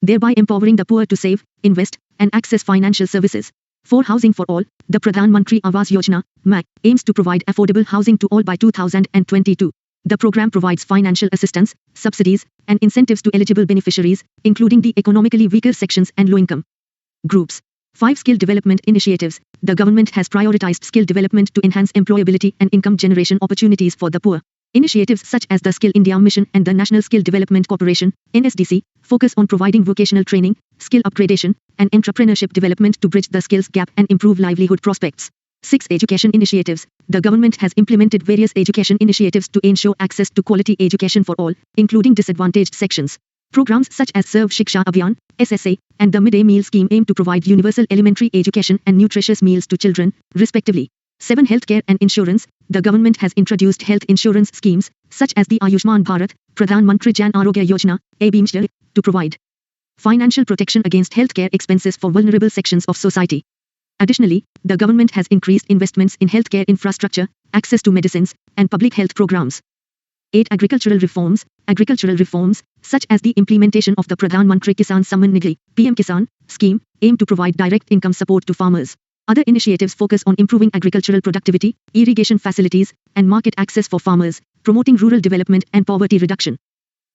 thereby empowering the poor to save, invest, and access financial services. 4. Housing for all. The Pradhan Mantri Awas Yojana, MAC, aims to provide affordable housing to all by 2022. The program provides financial assistance, subsidies, and incentives to eligible beneficiaries, including the economically weaker sections and low-income groups. 5. Skill development initiatives. The government has prioritized skill development to enhance employability and income generation opportunities for the poor. Initiatives such as the Skill India Mission and the National Skill Development Corporation, NSDC, focus on providing vocational training, skill upgradation, and entrepreneurship development to bridge the skills gap and improve livelihood prospects. 6. Education initiatives. The government has implemented various education initiatives to ensure access to quality education for all, including disadvantaged sections. Programs such as Sarv Shiksha Abhiyan, SSA, and the Midday Meal Scheme aim to provide universal elementary education and nutritious meals to children, respectively. 7. Healthcare and insurance. The government has introduced health insurance schemes, such as the Ayushman Bharat, Pradhan Mantri Jan Arogya Yojana, ABIMJ, to provide financial protection against healthcare expenses for vulnerable sections of society. Additionally, the government has increased investments in healthcare infrastructure, access to medicines, and public health programs. 8. Agricultural reforms. Agricultural reforms, such as the implementation of the Pradhan Mantri Kisan Samman Nidhi, PM Kisan, scheme, aim to provide direct income support to farmers. Other initiatives focus on improving agricultural productivity, irrigation facilities, and market access for farmers, promoting rural development and poverty reduction.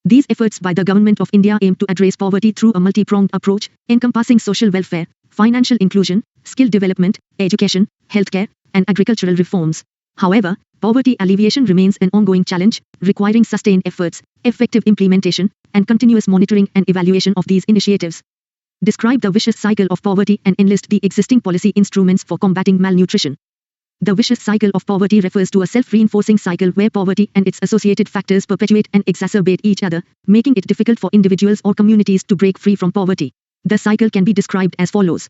These efforts by the Government of India aim to address poverty through a multi-pronged approach, encompassing social welfare, financial inclusion, skill development, education, healthcare, and agricultural reforms. However, poverty alleviation remains an ongoing challenge, requiring sustained efforts, effective implementation, and continuous monitoring and evaluation of these initiatives. Describe the vicious cycle of poverty and enlist the existing policy instruments for combating malnutrition. The vicious cycle of poverty refers to a self-reinforcing cycle where poverty and its associated factors perpetuate and exacerbate each other, making it difficult for individuals or communities to break free from poverty. The cycle can be described as follows.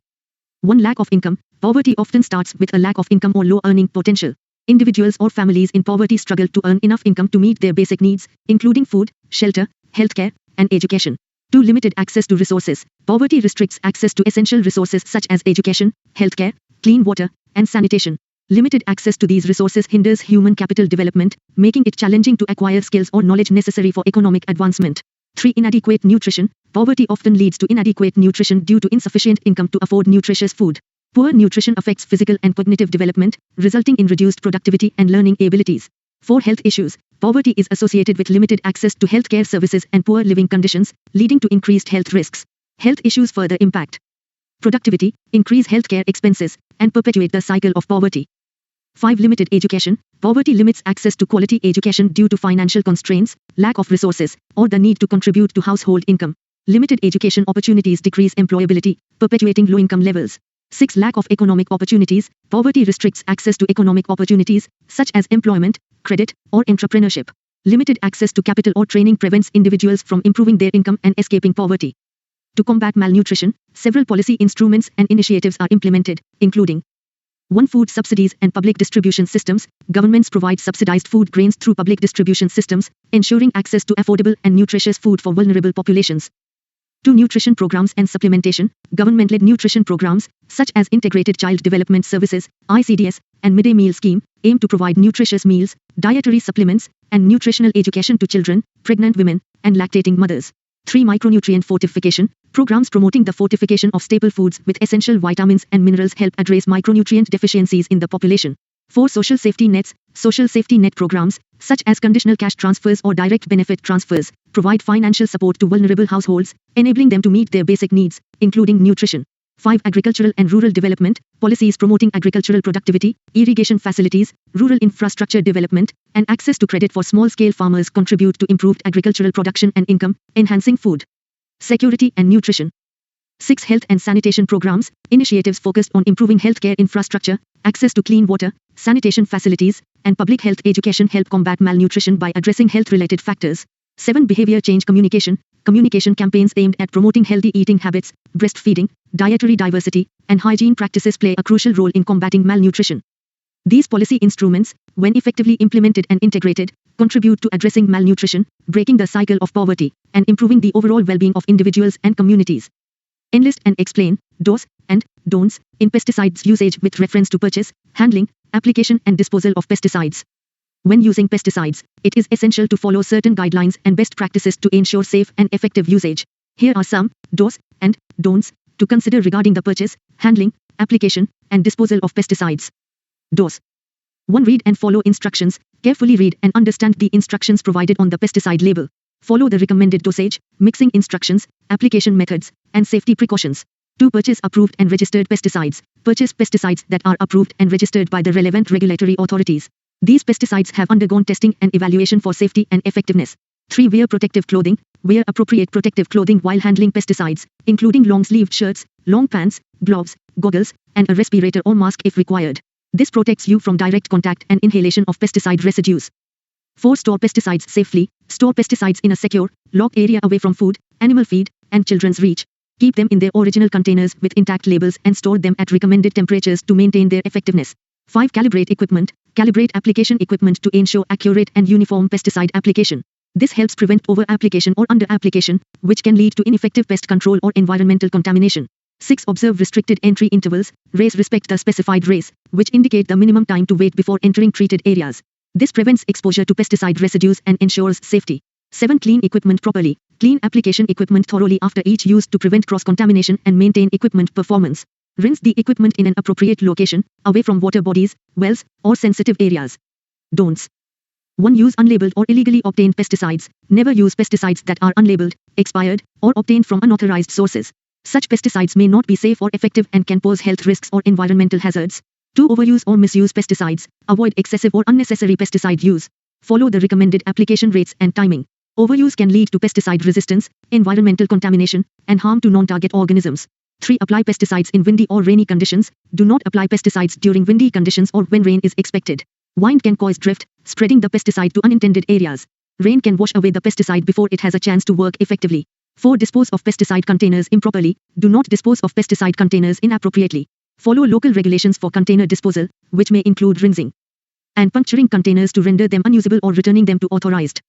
1. Lack of income. Poverty often starts with a lack of income or low earning potential. Individuals or families in poverty struggle to earn enough income to meet their basic needs, including food, shelter, healthcare, and education. 2. Limited access to resources. Poverty restricts access to essential resources such as education, healthcare, clean water, and sanitation. Limited access to these resources hinders human capital development, making it challenging to acquire skills or knowledge necessary for economic advancement. 3. Inadequate nutrition. Poverty often leads to inadequate nutrition due to insufficient income to afford nutritious food. Poor nutrition affects physical and cognitive development, resulting in reduced productivity and learning abilities. 4 health issues. Poverty is associated with limited access to healthcare services and poor living conditions, leading to increased health risks. Health issues further impact productivity, increase healthcare expenses, and perpetuate the cycle of poverty. 5. Limited education. Poverty limits access to quality education due to financial constraints, lack of resources, or the need to contribute to household income. Limited education opportunities decrease employability, perpetuating low income levels. 6. Lack of economic opportunities. Poverty restricts access to economic opportunities, such as employment, credit, or entrepreneurship. Limited access to capital or training prevents individuals from improving their income and escaping poverty. To combat malnutrition, several policy instruments and initiatives are implemented, including 1. Food subsidies and public distribution systems. Governments provide subsidized food grains through public distribution systems, ensuring access to affordable and nutritious food for vulnerable populations. 2. Nutrition programs and supplementation. Government-led nutrition programs, such as Integrated Child Development Services, ICDS, and Midday Meal Scheme, aim to provide nutritious meals, dietary supplements, and nutritional education to children, pregnant women, and lactating mothers. 3. Micronutrient fortification. Programs promoting the fortification of staple foods with essential vitamins and minerals help address micronutrient deficiencies in the population. 4. Social safety nets. Social safety net programs, such as conditional cash transfers or direct benefit transfers, provide financial support to vulnerable households, enabling them to meet their basic needs, including nutrition. 5. Agricultural and rural development. Policies promoting agricultural productivity, irrigation facilities, rural infrastructure development, and access to credit for small-scale farmers contribute to improved agricultural production and income, enhancing food security and nutrition. 6. Health and sanitation programs. Initiatives focused on improving healthcare infrastructure, access to clean water, sanitation facilities, and public health education help combat malnutrition by addressing health-related factors. 7. Behavior change communication. Communication campaigns aimed at promoting healthy eating habits, breastfeeding, dietary diversity, and hygiene practices play a crucial role in combating malnutrition. These policy instruments, when effectively implemented and integrated, contribute to addressing malnutrition, breaking the cycle of poverty, and improving the overall well-being of individuals and communities. Enlist and explain do's and don'ts in pesticides usage with reference to purchase, handling, application and disposal of pesticides. When using pesticides, it is essential to follow certain guidelines and best practices to ensure safe and effective usage. Here are some do's and don'ts to consider regarding the purchase, handling, application, and disposal of pesticides. Do's. 1. Read and follow instructions. Carefully read and understand the instructions provided on the pesticide label. Follow the recommended dosage, mixing instructions, application methods, and safety precautions. 2. Purchase approved and registered pesticides. Purchase pesticides that are approved and registered by the relevant regulatory authorities. These pesticides have undergone testing and evaluation for safety and effectiveness. 3. Wear protective clothing. Wear appropriate protective clothing while handling pesticides, including long-sleeved shirts, long pants, gloves, goggles, and a respirator or mask if required. This protects you from direct contact and inhalation of pesticide residues. 4. Store pesticides safely. Store pesticides in a secure, locked area away from food, animal feed, and children's reach. Keep them in their original containers with intact labels and store them at recommended temperatures to maintain their effectiveness. 5. Calibrate equipment. Calibrate application equipment to ensure accurate and uniform pesticide application. This helps prevent over-application or under-application, which can lead to ineffective pest control or environmental contamination. 6. Observe restricted entry intervals. Race respect the specified race, which indicate the minimum time to wait before entering treated areas. This prevents exposure to pesticide residues and ensures safety. 7. Clean equipment properly. Clean application equipment thoroughly after each use to prevent cross-contamination and maintain equipment performance. Rinse the equipment in an appropriate location, away from water bodies, wells, or sensitive areas. Don'ts. 1. Use unlabeled or illegally obtained pesticides. Never use pesticides that are unlabeled, expired, or obtained from unauthorized sources. Such pesticides may not be safe or effective and can pose health risks or environmental hazards. 2. Overuse or misuse pesticides. Avoid excessive or unnecessary pesticide use. Follow the recommended application rates and timing. Overuse can lead to pesticide resistance, environmental contamination, and harm to non-target organisms. 3. Apply pesticides in windy or rainy conditions. Do not apply pesticides during windy conditions or when rain is expected. Wind can cause drift, spreading the pesticide to unintended areas. Rain can wash away the pesticide before it has a chance to work effectively. 4. Dispose of pesticide containers improperly. Do not dispose of pesticide containers inappropriately. Follow local regulations for container disposal, which may include rinsing and puncturing containers to render them unusable or returning them to authorized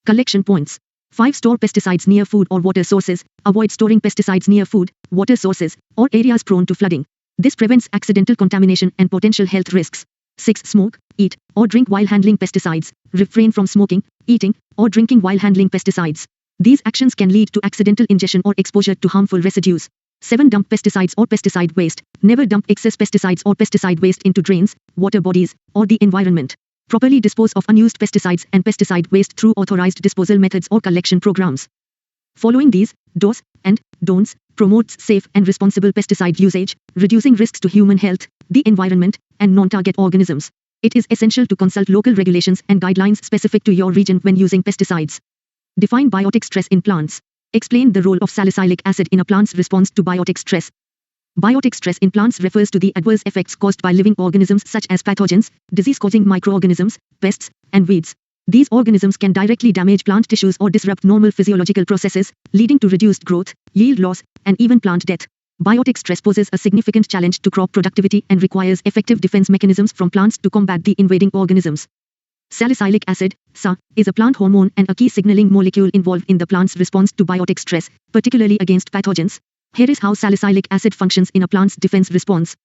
collection points. 5. Store pesticides near food or water sources. Avoid storing pesticides near food, water sources, or areas prone to flooding. This prevents accidental contamination and potential health risks. 6. Smoke, eat, or drink while handling pesticides. Refrain from smoking, eating, or drinking while handling pesticides. These actions can lead to accidental ingestion or exposure to harmful residues. 7. Dump pesticides or pesticide waste. Never dump excess pesticides or pesticide waste into drains, water bodies, or the environment. Properly dispose of unused pesticides and pesticide waste through authorized disposal methods or collection programs. Following these do's and don'ts promotes safe and responsible pesticide usage, reducing risks to human health, the environment, and non-target organisms. It is essential to consult local regulations and guidelines specific to your region when using pesticides. Define biotic stress in plants. Explain the role of salicylic acid in a plant's response to biotic stress. Biotic stress in plants refers to the adverse effects caused by living organisms such as pathogens, disease-causing microorganisms, pests, and weeds. These organisms can directly damage plant tissues or disrupt normal physiological processes, leading to reduced growth, yield loss, and even plant death. Biotic stress poses a significant challenge to crop productivity and requires effective defense mechanisms from plants to combat the invading organisms. Salicylic acid, SA, is a plant hormone and a key signaling molecule involved in the plant's response to biotic stress, particularly against pathogens. Here is how salicylic acid functions in a plant's defense response.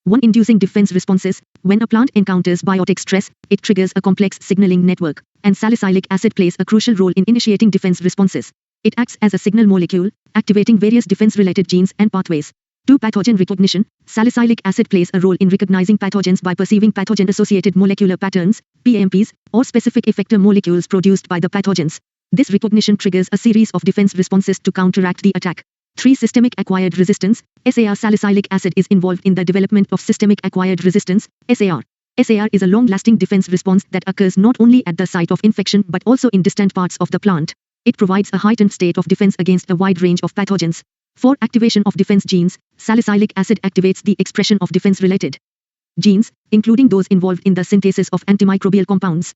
1. Inducing defense responses. When a plant encounters biotic stress, it triggers a complex signaling network, and salicylic acid plays a crucial role in initiating defense responses. It acts as a signal molecule, activating various defense-related genes and pathways. 2. Pathogen recognition. Salicylic acid plays a role in recognizing pathogens by perceiving pathogen-associated molecular patterns, PAMPs, or specific effector molecules produced by the pathogens. This recognition triggers a series of defense responses to counteract the attack. 3. Systemic acquired resistance. SAR. Salicylic acid is involved in the development of systemic acquired resistance, SAR. SAR is a long-lasting defense response that occurs not only at the site of infection but also in distant parts of the plant. It provides a heightened state of defense against a wide range of pathogens. 4. Activation of defense genes. Salicylic acid activates the expression of defense-related genes, including those involved in the synthesis of antimicrobial compounds,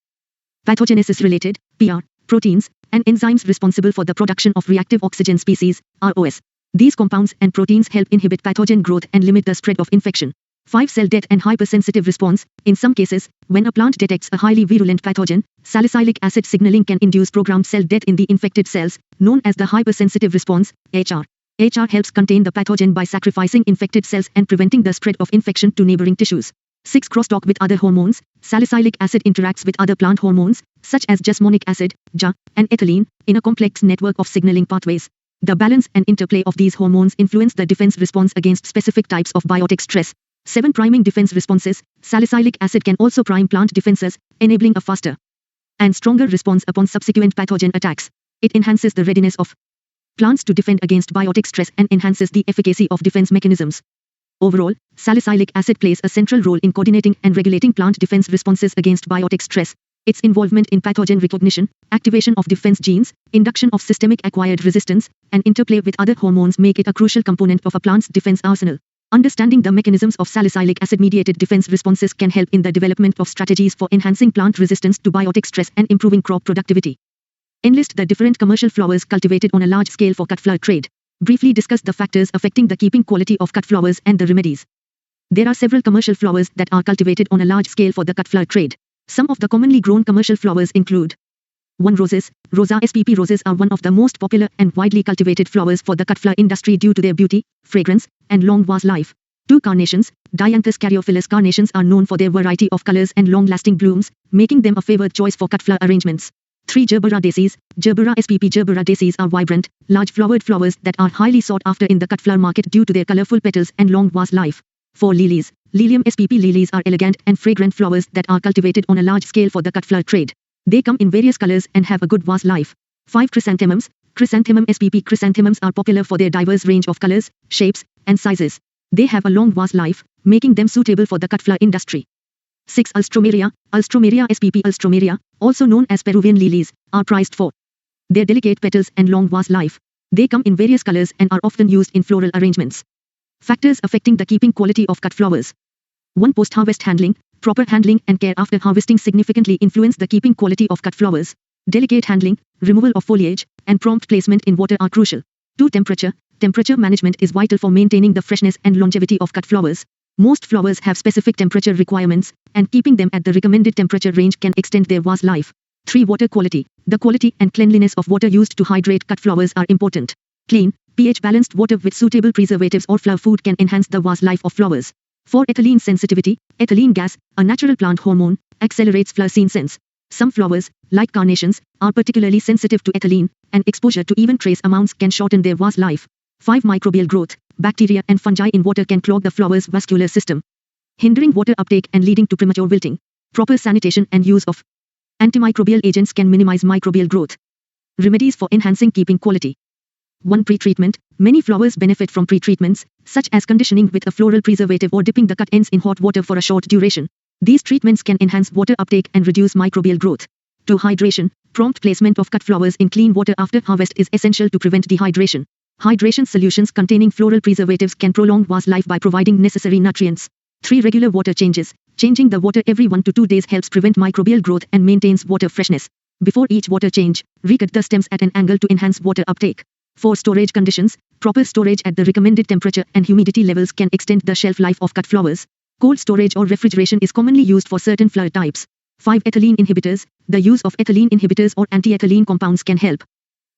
pathogenesis-related PR proteins, and enzymes responsible for the production of reactive oxygen species, ROS. These compounds and proteins help inhibit pathogen growth and limit the spread of infection. 5. Cell death and hypersensitive response. In some cases, when a plant detects a highly virulent pathogen, salicylic acid signaling can induce programmed cell death in the infected cells, known as the hypersensitive response, HR. HR helps contain the pathogen by sacrificing infected cells and preventing the spread of infection to neighboring tissues. 6. Crosstalk with other hormones. Salicylic acid interacts with other plant hormones, such as jasmonic acid, JA, and ethylene, in a complex network of signaling pathways. The balance and interplay of these hormones influence the defense response against specific types of biotic stress. 7. Priming defense responses. Salicylic acid can also prime plant defenses, enabling a faster and stronger response upon subsequent pathogen attacks. It enhances the readiness of plants to defend against biotic stress and enhances the efficacy of defense mechanisms. Overall, salicylic acid plays a central role in coordinating and regulating plant defense responses against biotic stress. Its involvement in pathogen recognition, activation of defense genes, induction of systemic acquired resistance, and interplay with other hormones make it a crucial component of a plant's defense arsenal. Understanding the mechanisms of salicylic acid-mediated defense responses can help in the development of strategies for enhancing plant resistance to biotic stress and improving crop productivity. Enlist the different commercial flowers cultivated on a large scale for cut flower trade. Briefly discuss the factors affecting the keeping quality of cut flowers and the remedies. There are several commercial flowers that are cultivated on a large scale for the cut flower trade. Some of the commonly grown commercial flowers include 1. Roses. Rosa spp. Roses are one of the most popular and widely cultivated flowers for the cut flower industry due to their beauty, fragrance, and long vase life. 2. Carnations. Dianthus caryophyllus. Carnations are known for their variety of colors and long-lasting blooms, making them a favored choice for cut flower arrangements. 3. Gerbera daisies. Gerbera spp. Gerbera daisies are vibrant, large-flowered flowers that are highly sought after in the cut flower market due to their colorful petals and long vase life. 4. Lilies. Lilium spp. Lilies are elegant and fragrant flowers that are cultivated on a large scale for the cut flower trade. They come in various colors and have a good vase life. 5. Chrysanthemums. Chrysanthemum spp. Chrysanthemums are popular for their diverse range of colors, shapes, and sizes. They have a long vase life, making them suitable for the cut flower industry. 6. Alstroemeria. Alstroemeria spp. Alstroemeria, also known as Peruvian lilies, are prized for their delicate petals and long vase life. They come in various colors and are often used in floral arrangements. Factors affecting the keeping quality of cut flowers. 1. Post-harvest handling. Proper handling and care after harvesting significantly influence the keeping quality of cut flowers. Delicate handling, removal of foliage, and prompt placement in water are crucial. 2. Temperature. Temperature management is vital for maintaining the freshness and longevity of cut flowers. Most flowers have specific temperature requirements, and keeping them at the recommended temperature range can extend their vase life. 3. Water quality. The quality and cleanliness of water used to hydrate cut flowers are important. Clean, pH-balanced water with suitable preservatives or flower food can enhance the vase life of flowers. 4. Ethylene sensitivity. Ethylene gas, a natural plant hormone, accelerates flower senescence. Some flowers, like carnations, are particularly sensitive to ethylene, and exposure to even trace amounts can shorten their vase life. 5. Microbial growth. bacteria and fungi in water can clog the flower's vascular system, hindering water uptake and leading to premature wilting. Proper sanitation and use of antimicrobial agents can minimize microbial growth. Remedies for enhancing keeping quality. 1. Pre-treatment. Many flowers benefit from pre-treatments, such as conditioning with a floral preservative or dipping the cut ends in hot water for a short duration. These treatments can enhance water uptake and reduce microbial growth. 2. Hydration. Prompt placement of cut flowers in clean water after harvest is essential to prevent dehydration. Hydration solutions containing floral preservatives can prolong vase life by providing necessary nutrients. 3. Regular water changes. Changing the water every 1 to 2 days helps prevent microbial growth and maintains water freshness. Before each water change, recut the stems at an angle to enhance water uptake. 4. Storage conditions. Proper storage at the recommended temperature and humidity levels can extend the shelf life of cut flowers. Cold storage or refrigeration is commonly used for certain flower types. 5. Ethylene inhibitors. The use of ethylene inhibitors or anti-ethylene compounds can help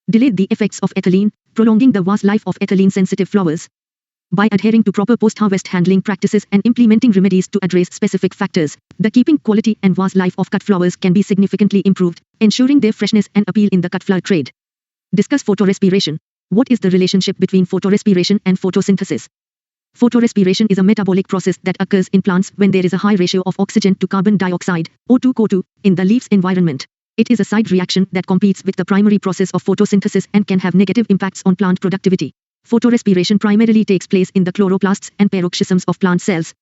delay the effects of ethylene, prolonging the vase life of ethylene-sensitive flowers. By adhering to proper post-harvest handling practices and implementing remedies to address specific factors, the keeping quality and vase life of cut flowers can be significantly improved, ensuring their freshness and appeal in the cut flower trade. Discuss photorespiration. What is the relationship between photorespiration and photosynthesis? Photorespiration is a metabolic process that occurs in plants when there is a high ratio of oxygen to carbon dioxide, O2, in the leaf's environment. It is a side reaction that competes with the primary process of photosynthesis and can have negative impacts on plant productivity. Photorespiration primarily takes place in the chloroplasts and paroxysms of plant cells.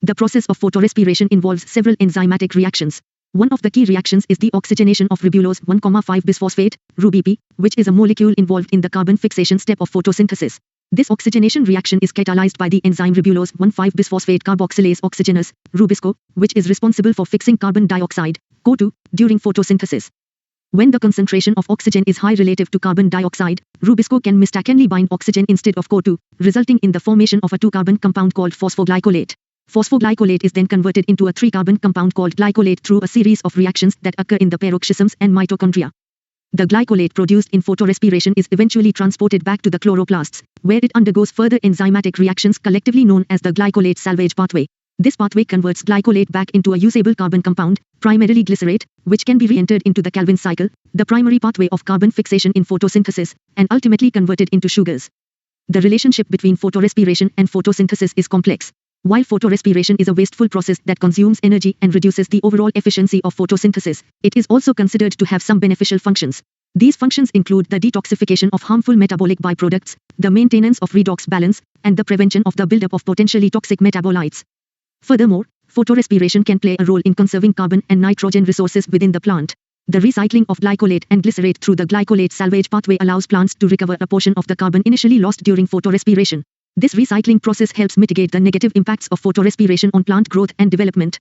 The process of photorespiration involves several enzymatic reactions. One of the key reactions is the oxygenation of ribulose 1,5-bisphosphate, RuBP, which is a molecule involved in the carbon fixation step of photosynthesis. This oxygenation reaction is catalyzed by the enzyme ribulose 1,5-bisphosphate carboxylase oxygenase, RuBisco, which is responsible for fixing carbon dioxide, CO2, during photosynthesis. When the concentration of oxygen is high relative to carbon dioxide, RuBisco can mistakenly bind oxygen instead of CO2, resulting in the formation of a 2-carbon compound called phosphoglycolate. Phosphoglycolate is then converted into a 3-carbon compound called glycolate through a series of reactions that occur in the paroxysms and mitochondria. The glycolate produced in photorespiration is eventually transported back to the chloroplasts, where it undergoes further enzymatic reactions collectively known as the glycolate salvage pathway. This pathway converts glycolate back into a usable carbon compound, primarily glycerate, which can be re-entered into the Calvin cycle, the primary pathway of carbon fixation in photosynthesis, and ultimately converted into sugars. The relationship between photorespiration and photosynthesis is complex. While photorespiration is a wasteful process that consumes energy and reduces the overall efficiency of photosynthesis, it is also considered to have some beneficial functions. These functions include the detoxification of harmful metabolic byproducts, the maintenance of redox balance, and the prevention of the buildup of potentially toxic metabolites. Furthermore, photorespiration can play a role in conserving carbon and nitrogen resources within the plant. The recycling of glycolate and glycerate through the glycolate salvage pathway allows plants to recover a portion of the carbon initially lost during photorespiration. This recycling process helps mitigate the negative impacts of photorespiration on plant growth and development.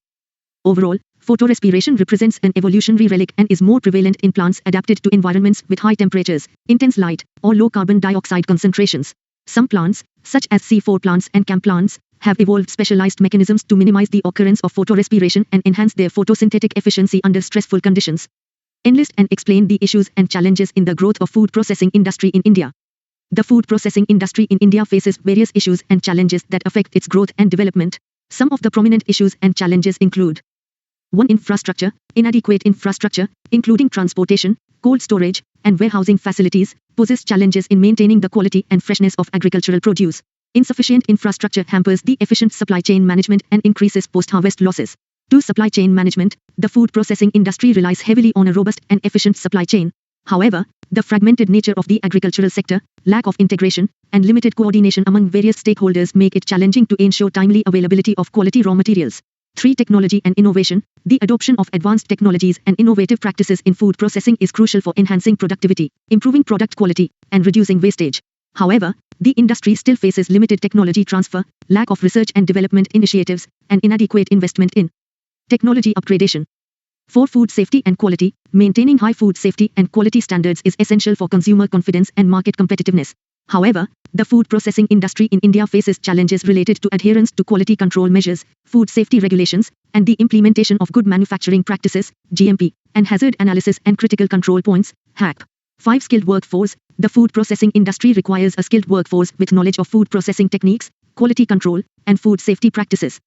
Overall, photorespiration represents an evolutionary relic and is more prevalent in plants adapted to environments with high temperatures, intense light, or low carbon dioxide concentrations. Some plants, such as C4 plants and CAM plants, have evolved specialized mechanisms to minimize the occurrence of photorespiration and enhance their photosynthetic efficiency under stressful conditions. Enlist and explain the issues and challenges in the growth of food processing industry in India. The food processing industry in India faces various issues and challenges that affect its growth and development. Some of the prominent issues and challenges include 1. Infrastructure. Inadequate infrastructure, including transportation, cold storage, and warehousing facilities, poses challenges in maintaining the quality and freshness of agricultural produce. Insufficient infrastructure hampers the efficient supply chain management and increases post-harvest losses. 2. Supply chain management. The food processing industry relies heavily on a robust and efficient supply chain. However, the fragmented nature of the agricultural sector, lack of integration, and limited coordination among various stakeholders make it challenging to ensure timely availability of quality raw materials. 3. Technology and innovation. The adoption of advanced technologies and innovative practices in food processing is crucial for enhancing productivity, improving product quality, and reducing wastage. However, the industry still faces limited technology transfer, lack of research and development initiatives, and inadequate investment in technology upgradation. 4. Food safety and quality. Maintaining high food safety and quality standards is essential for consumer confidence and market competitiveness. However, the food processing industry in India faces challenges related to adherence to quality control measures, food safety regulations, and the implementation of good manufacturing practices, GMP, and hazard analysis and critical control points, HACP. 5. Skilled workforce. The food processing industry requires a skilled workforce with knowledge of food processing techniques, quality control, and food safety practices.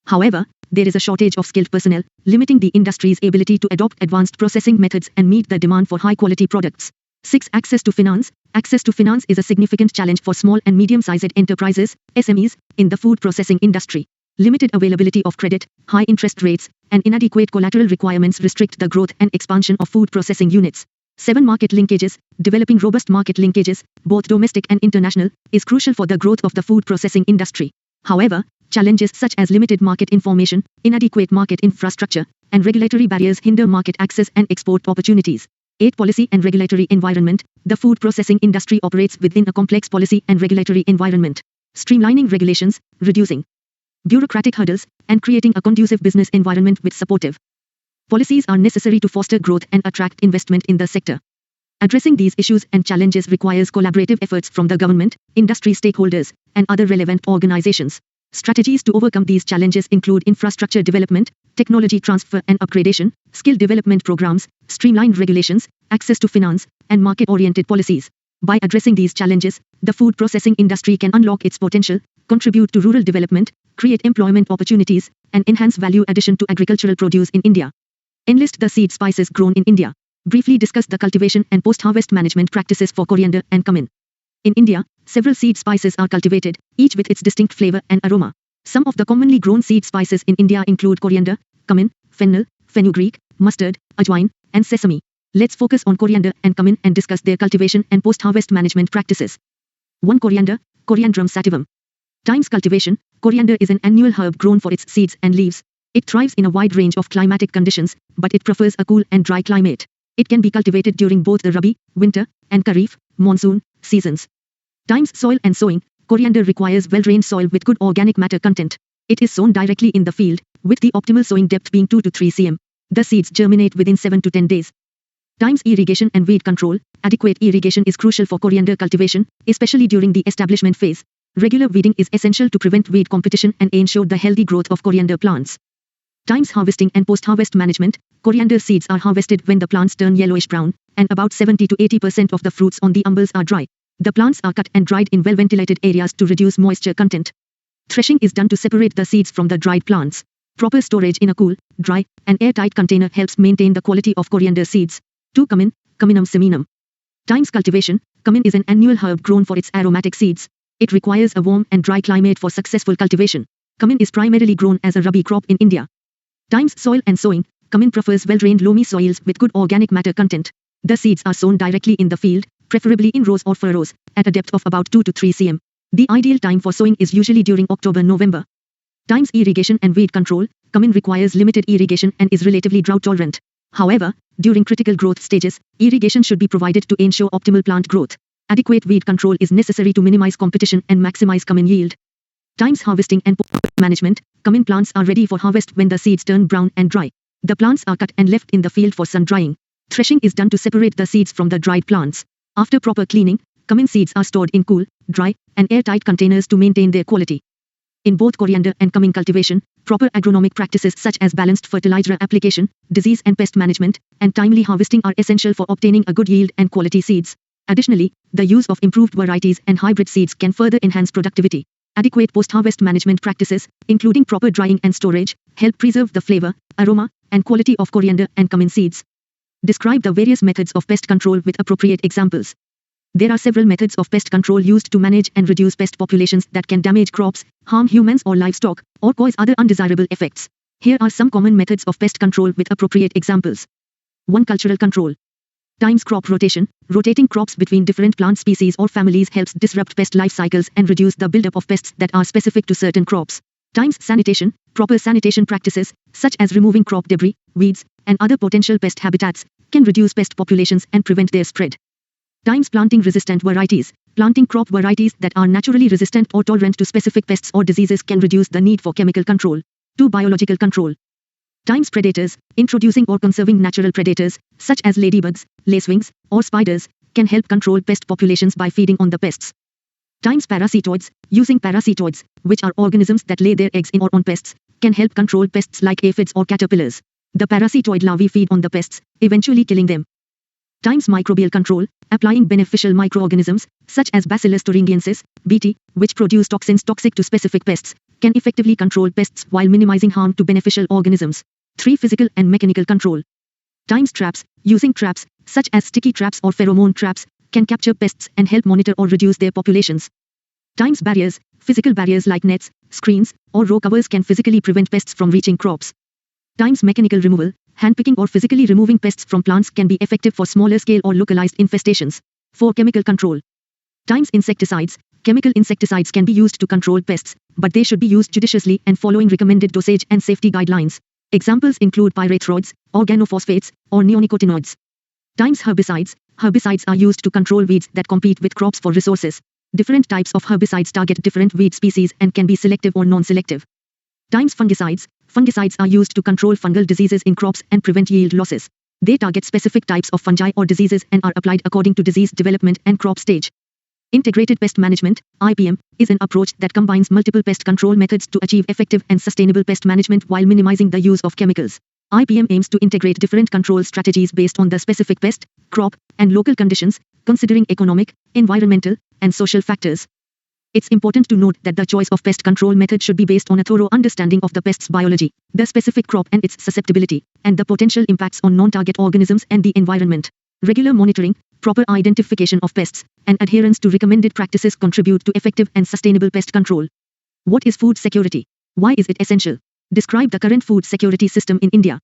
However, there is a shortage of skilled personnel, limiting the industry's ability to adopt advanced processing methods and meet the demand for high-quality products. 6. Access to finance. Access to finance is a significant challenge for small and medium-sized enterprises, SMEs, in the food processing industry. Limited availability of credit, high interest rates, and inadequate collateral requirements restrict the growth and expansion of food processing units. 7. Market linkages. Developing robust market linkages, both domestic and international, is crucial for the growth of the food processing industry. However, challenges such as limited market information, inadequate market infrastructure, and regulatory barriers hinder market access and export opportunities. 8. Policy and regulatory environment. The food processing industry operates within a complex policy and regulatory environment. Streamlining regulations, reducing bureaucratic hurdles, and creating a conducive business environment with supportive policies are necessary to foster growth and attract investment in the sector. Addressing these issues and challenges requires collaborative efforts from the government, industry stakeholders, and other relevant organizations. Strategies to overcome these challenges include infrastructure development, technology transfer and upgradation, skill development programs, streamlined regulations, access to finance, and market-oriented policies. By addressing these challenges, the food processing industry can unlock its potential, contribute to rural development, create employment opportunities, and enhance value addition to agricultural produce in India. Enlist the seed spices grown in India. Briefly discuss the cultivation and post-harvest management practices for coriander and cumin. In India, several seed spices are cultivated, each with its distinct flavor and aroma. Some of the commonly grown seed spices in India include coriander, cumin, fennel, fenugreek, mustard, ajwain, and sesame. Let's focus on coriander and cumin and discuss their cultivation and post-harvest management practices. 1. Coriander, Coriandrum sativum. Times cultivation. Coriander is an annual herb grown for its seeds and leaves. It thrives in a wide range of climatic conditions, but it prefers a cool and dry climate. It can be cultivated during both the Rabi, winter, and Kharif, monsoon, seasons. Times soil and sowing. Coriander requires well-drained soil with good organic matter content. It is sown directly in the field, with the optimal sowing depth being 2 to 3 cm. The seeds germinate within 7 to 10 days. Times irrigation and weed control. Adequate irrigation is crucial for coriander cultivation, especially during the establishment phase. Regular weeding is essential to prevent weed competition and ensure the healthy growth of coriander plants. Times harvesting and post-harvest management. Coriander seeds are harvested when the plants turn yellowish-brown, and about 70 to 80% of the fruits on the umbels are dry. The plants are cut and dried in well-ventilated areas to reduce moisture content. Threshing is done to separate the seeds from the dried plants. Proper storage in a cool, dry, and airtight container helps maintain the quality of coriander seeds. 2. Cumin, Cuminum seminum. Times cultivation. Cumin is an annual herb grown for its aromatic seeds. It requires a warm and dry climate for successful cultivation. Cumin is primarily grown as a rabi crop in India. Times soil and sowing. Cumin prefers well-drained loamy soils with good organic matter content. The seeds are sown directly in the field, preferably in rows or furrows, at a depth of about 2 to 3 cm. The ideal time for sowing is usually during October-November. Times irrigation and weed control. Cumin requires limited irrigation and is relatively drought-tolerant. However, during critical growth stages, irrigation should be provided to ensure optimal plant growth. Adequate weed control is necessary to minimize competition and maximize cumin yield. Times harvesting and management. Cumin plants are ready for harvest when the seeds turn brown and dry. The plants are cut and left in the field for sun drying. Threshing is done to separate the seeds from the dried plants. After proper cleaning, cumin seeds are stored in cool, dry, and airtight containers to maintain their quality. In both coriander and cumin cultivation, proper agronomic practices such as balanced fertilizer application, disease and pest management, and timely harvesting are essential for obtaining a good yield and quality seeds. Additionally, the use of improved varieties and hybrid seeds can further enhance productivity. Adequate post-harvest management practices, including proper drying and storage, help preserve the flavor, aroma, and quality of coriander and cumin seeds. Describe the various methods of pest control with appropriate examples. There are several methods of pest control used to manage and reduce pest populations that can damage crops, harm humans or livestock, or cause other undesirable effects. Here are some common methods of pest control with appropriate examples. 1. Cultural control. Times crop rotation. Rotating crops between different plant species or families helps disrupt pest life cycles and reduce the buildup of pests that are specific to certain crops. Times sanitation. Proper sanitation practices, such as removing crop debris, weeds, and other potential pest habitats, can reduce pest populations and prevent their spread. Times planting resistant varieties. Planting crop varieties that are naturally resistant or tolerant to specific pests or diseases can reduce the need for chemical control. 2. Biological control. Times predators. Introducing or conserving natural predators, such as ladybugs, lacewings, or spiders, can help control pest populations by feeding on the pests. Times parasitoids. Using parasitoids, which are organisms that lay their eggs in or on pests, can help control pests like aphids or caterpillars. The parasitoid larvae feed on the pests, eventually killing them. Times microbial control. Applying beneficial microorganisms, such as Bacillus thuringiensis, BT, which produce toxins toxic to specific pests, can effectively control pests while minimizing harm to beneficial organisms. 3. Physical and mechanical control. Times traps, using traps, such as sticky traps or pheromone traps, can capture pests and help monitor or reduce their populations. Times barriers, physical barriers like nets, screens, or row covers can physically prevent pests from reaching crops. Times mechanical removal, handpicking or physically removing pests from plants can be effective for smaller scale or localized infestations. 4. Chemical control. Times insecticides, chemical insecticides can be used to control pests, but they should be used judiciously and following recommended dosage and safety guidelines. Examples include pyrethroids, organophosphates, or neonicotinoids. Times herbicides, herbicides are used to control weeds that compete with crops for resources. Different types of herbicides target different weed species and can be selective or non-selective. Times fungicides, fungicides are used to control fungal diseases in crops and prevent yield losses. They target specific types of fungi or diseases and are applied according to disease development and crop stage. Integrated pest management, IPM, is an approach that combines multiple pest control methods to achieve effective and sustainable pest management while minimizing the use of chemicals. IPM aims to integrate different control strategies based on the specific pest, crop, and local conditions, considering economic, environmental, and social factors. It's important to note that the choice of pest control method should be based on a thorough understanding of the pest's biology, the specific crop and its susceptibility, and the potential impacts on non-target organisms and the environment. Regular monitoring, proper identification of pests, and adherence to recommended practices contribute to effective and sustainable pest control. What is food security? Why is it essential? Describe the current food security system in India.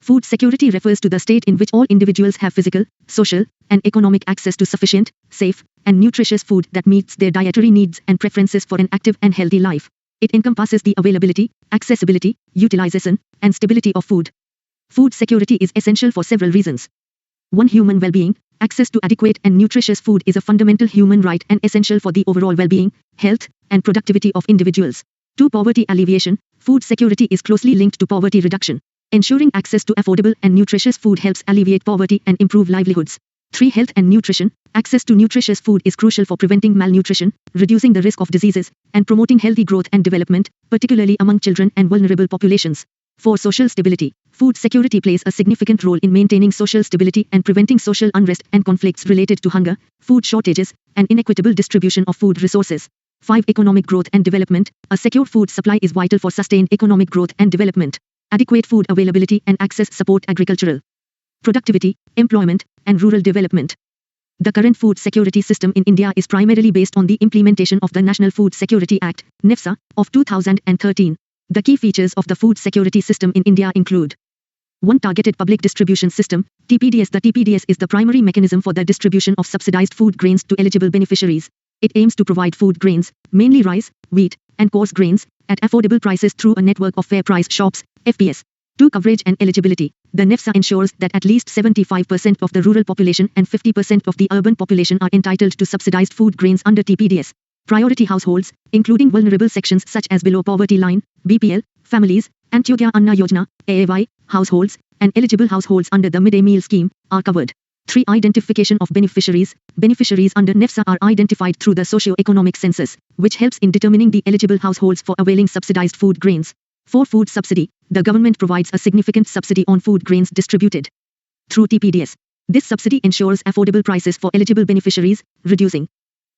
Food security refers to the state in which all individuals have physical, social, and economic access to sufficient, safe, and nutritious food that meets their dietary needs and preferences for an active and healthy life. It encompasses the availability, accessibility, utilization, and stability of food. Food security is essential for several reasons. 1. Human well-being. Access to adequate and nutritious food is a fundamental human right and essential for the overall well-being, health, and productivity of individuals. 2. Poverty alleviation. Food security is closely linked to poverty reduction. Ensuring access to affordable and nutritious food helps alleviate poverty and improve livelihoods. 3. Health and nutrition. Access to nutritious food is crucial for preventing malnutrition, reducing the risk of diseases, and promoting healthy growth and development, particularly among children and vulnerable populations. 4. Social stability. Food security plays a significant role in maintaining social stability and preventing social unrest and conflicts related to hunger, food shortages, and inequitable distribution of food resources. 5. Economic growth and development. A secure food supply is vital for sustained economic growth and development. Adequate food availability and access support agricultural productivity, employment, and rural development. The current food security system in India is primarily based on the implementation of the National Food Security Act, NFSA, of 2013. The key features of the food security system in India include 1. Targeted Public Distribution System, TPDS. The TPDS is the primary mechanism for the distribution of subsidized food grains to eligible beneficiaries. It aims to provide food grains, mainly rice, wheat, and coarse grains, at affordable prices through a network of fair price shops, FPS. 2. Coverage and eligibility. The NFSA ensures that at least 75% of the rural population and 50% of the urban population are entitled to subsidized food grains under TPDS. Priority households, including vulnerable sections such as below poverty line, BPL, families, Antyodaya Anna Yojana, AAY, households, and eligible households under the midday meal scheme, are covered. 3. Identification of beneficiaries. Beneficiaries under NFSA are identified through the socio-economic census, which helps in determining the eligible households for availing subsidized food grains. 4. Food subsidy. The government provides a significant subsidy on food grains distributed through TPDS. This subsidy ensures affordable prices for eligible beneficiaries, reducing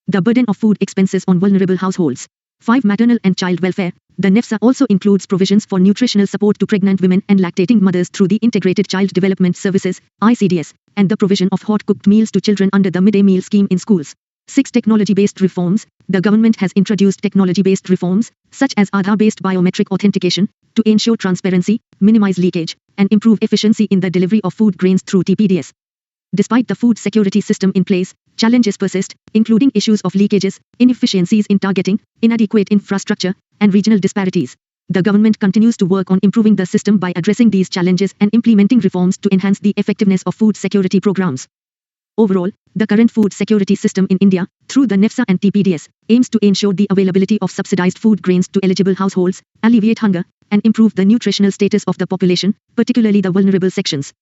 the burden of food expenses on vulnerable households. 5. Maternal and child welfare. The NFSA also includes provisions for nutritional support to pregnant women and lactating mothers through the Integrated Child Development Services, ICDS, and the provision of hot-cooked meals to children under the midday meal scheme in schools. 6. Technology-based reforms. The government has introduced technology-based reforms, such as Aadhaar-based biometric authentication, to ensure transparency, minimize leakage, and improve efficiency in the delivery of food grains through TPDS. Despite the food security system in place, challenges persist, including issues of leakages, inefficiencies in targeting, inadequate infrastructure, and regional disparities. The government continues to work on improving the system by addressing these challenges and implementing reforms to enhance the effectiveness of food security programs. Overall, the current food security system in India, through the NFSA and TPDS, aims to ensure the availability of subsidized food grains to eligible households, alleviate hunger, and improve the nutritional status of the population, particularly the vulnerable sections.